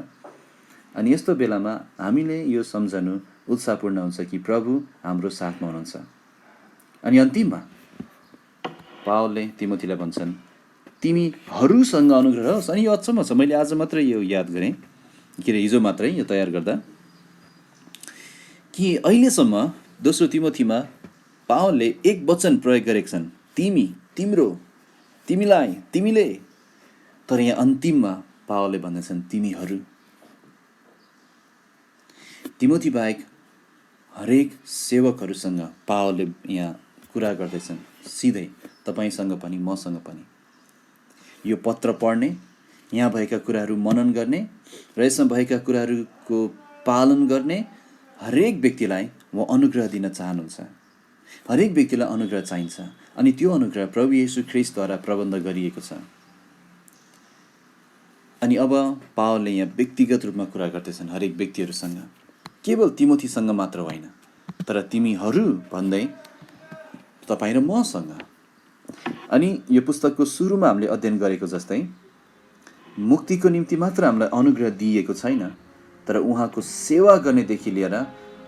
अनि यस्तो बेलामा हामीले यो सम्झनु उत्साहपूर्ण हुन्छ कि प्रभु हाम्रो साथमा हुनुहुन्छ। अनि अन्तिममा पावलले तिमोथीलाई भन्छन् तिमीहरूसँग अनुग्रह होस्। अनि यो अचम्म छ, मैले आज मात्रै यो याद गरेँ, के अरे हिजो मात्रै यो तयार गर्दा, कि अहिलेसम्म दोस्रो तिमोथीमा पावलले एक वचन प्रयोग गरेका छन्, तिमी, तिम्रो, तिमीलाई, तिमीले। तर यहाँ अन्तिममा पावलले भन्दछन् तिमीहरू। तिमोथी बाहेक हरेक सेवकहरूसँग पावलले यहाँ कुरा गर्दैछन्, सिधै तपाईँसँग पनि मसँग पनि। यो पत्र पढ्ने, यहाँ भएका कुराहरू मनन गर्ने र यसमा भएका कुराहरूको पालन गर्ने हरेक व्यक्तिलाई म अनुग्रह दिन चाहनुहुन्छ। हरेक व्यक्तिलाई अनुग्रह चाहिन्छ। अनि त्यो अनुग्रह प्रभु येशू ख्रिस्टद्वारा प्रबन्ध गरिएको छ। अनि अब पावलले यहाँ व्यक्तिगत रूपमा कुरा गर्दैछन् हरेक व्यक्तिहरूसँग, केवल तिमोथीसँग मात्र होइन, तर तिमीहरू भन्दै तपाईँ र मसँग। अनि यो पुस्तकको सुरुमा हामीले अध्ययन गरेको जस्तै मुक्तिको निम्ति मात्र हामीलाई अनुग्रह दिइएको छैन, तर उहाँको सेवा गर्नेदेखि लिएर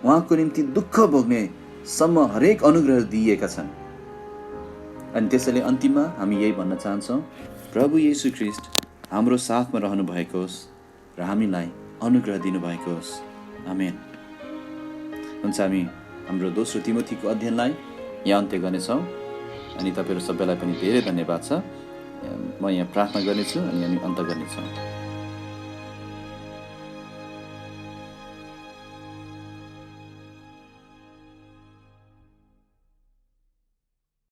उहाँको निम्ति दुःख भोग्नेसम्म हरेक अनुग्रह दिइएका छन्। अनि त्यसैले अन्तिममा हामी यही भन्न चाहन्छौँ, प्रभु येशू ख्रीष्ट हाम्रो साथमा रहनु भएको होस् र हामीलाई अनुग्रह दिनुभएको होस्। आमेन। हुन्छ, हामी हाम्रो दोस्रो तिमोथीको अध्ययनलाई यहाँ अन्त्य गर्नेछौँ। अनि तपाईँहरू सबैलाई पनि धेरै धन्यवाद छ। म यहाँ प्रार्थना गर्नेछु अनि हामी अन्त्य गर्नेछौँ।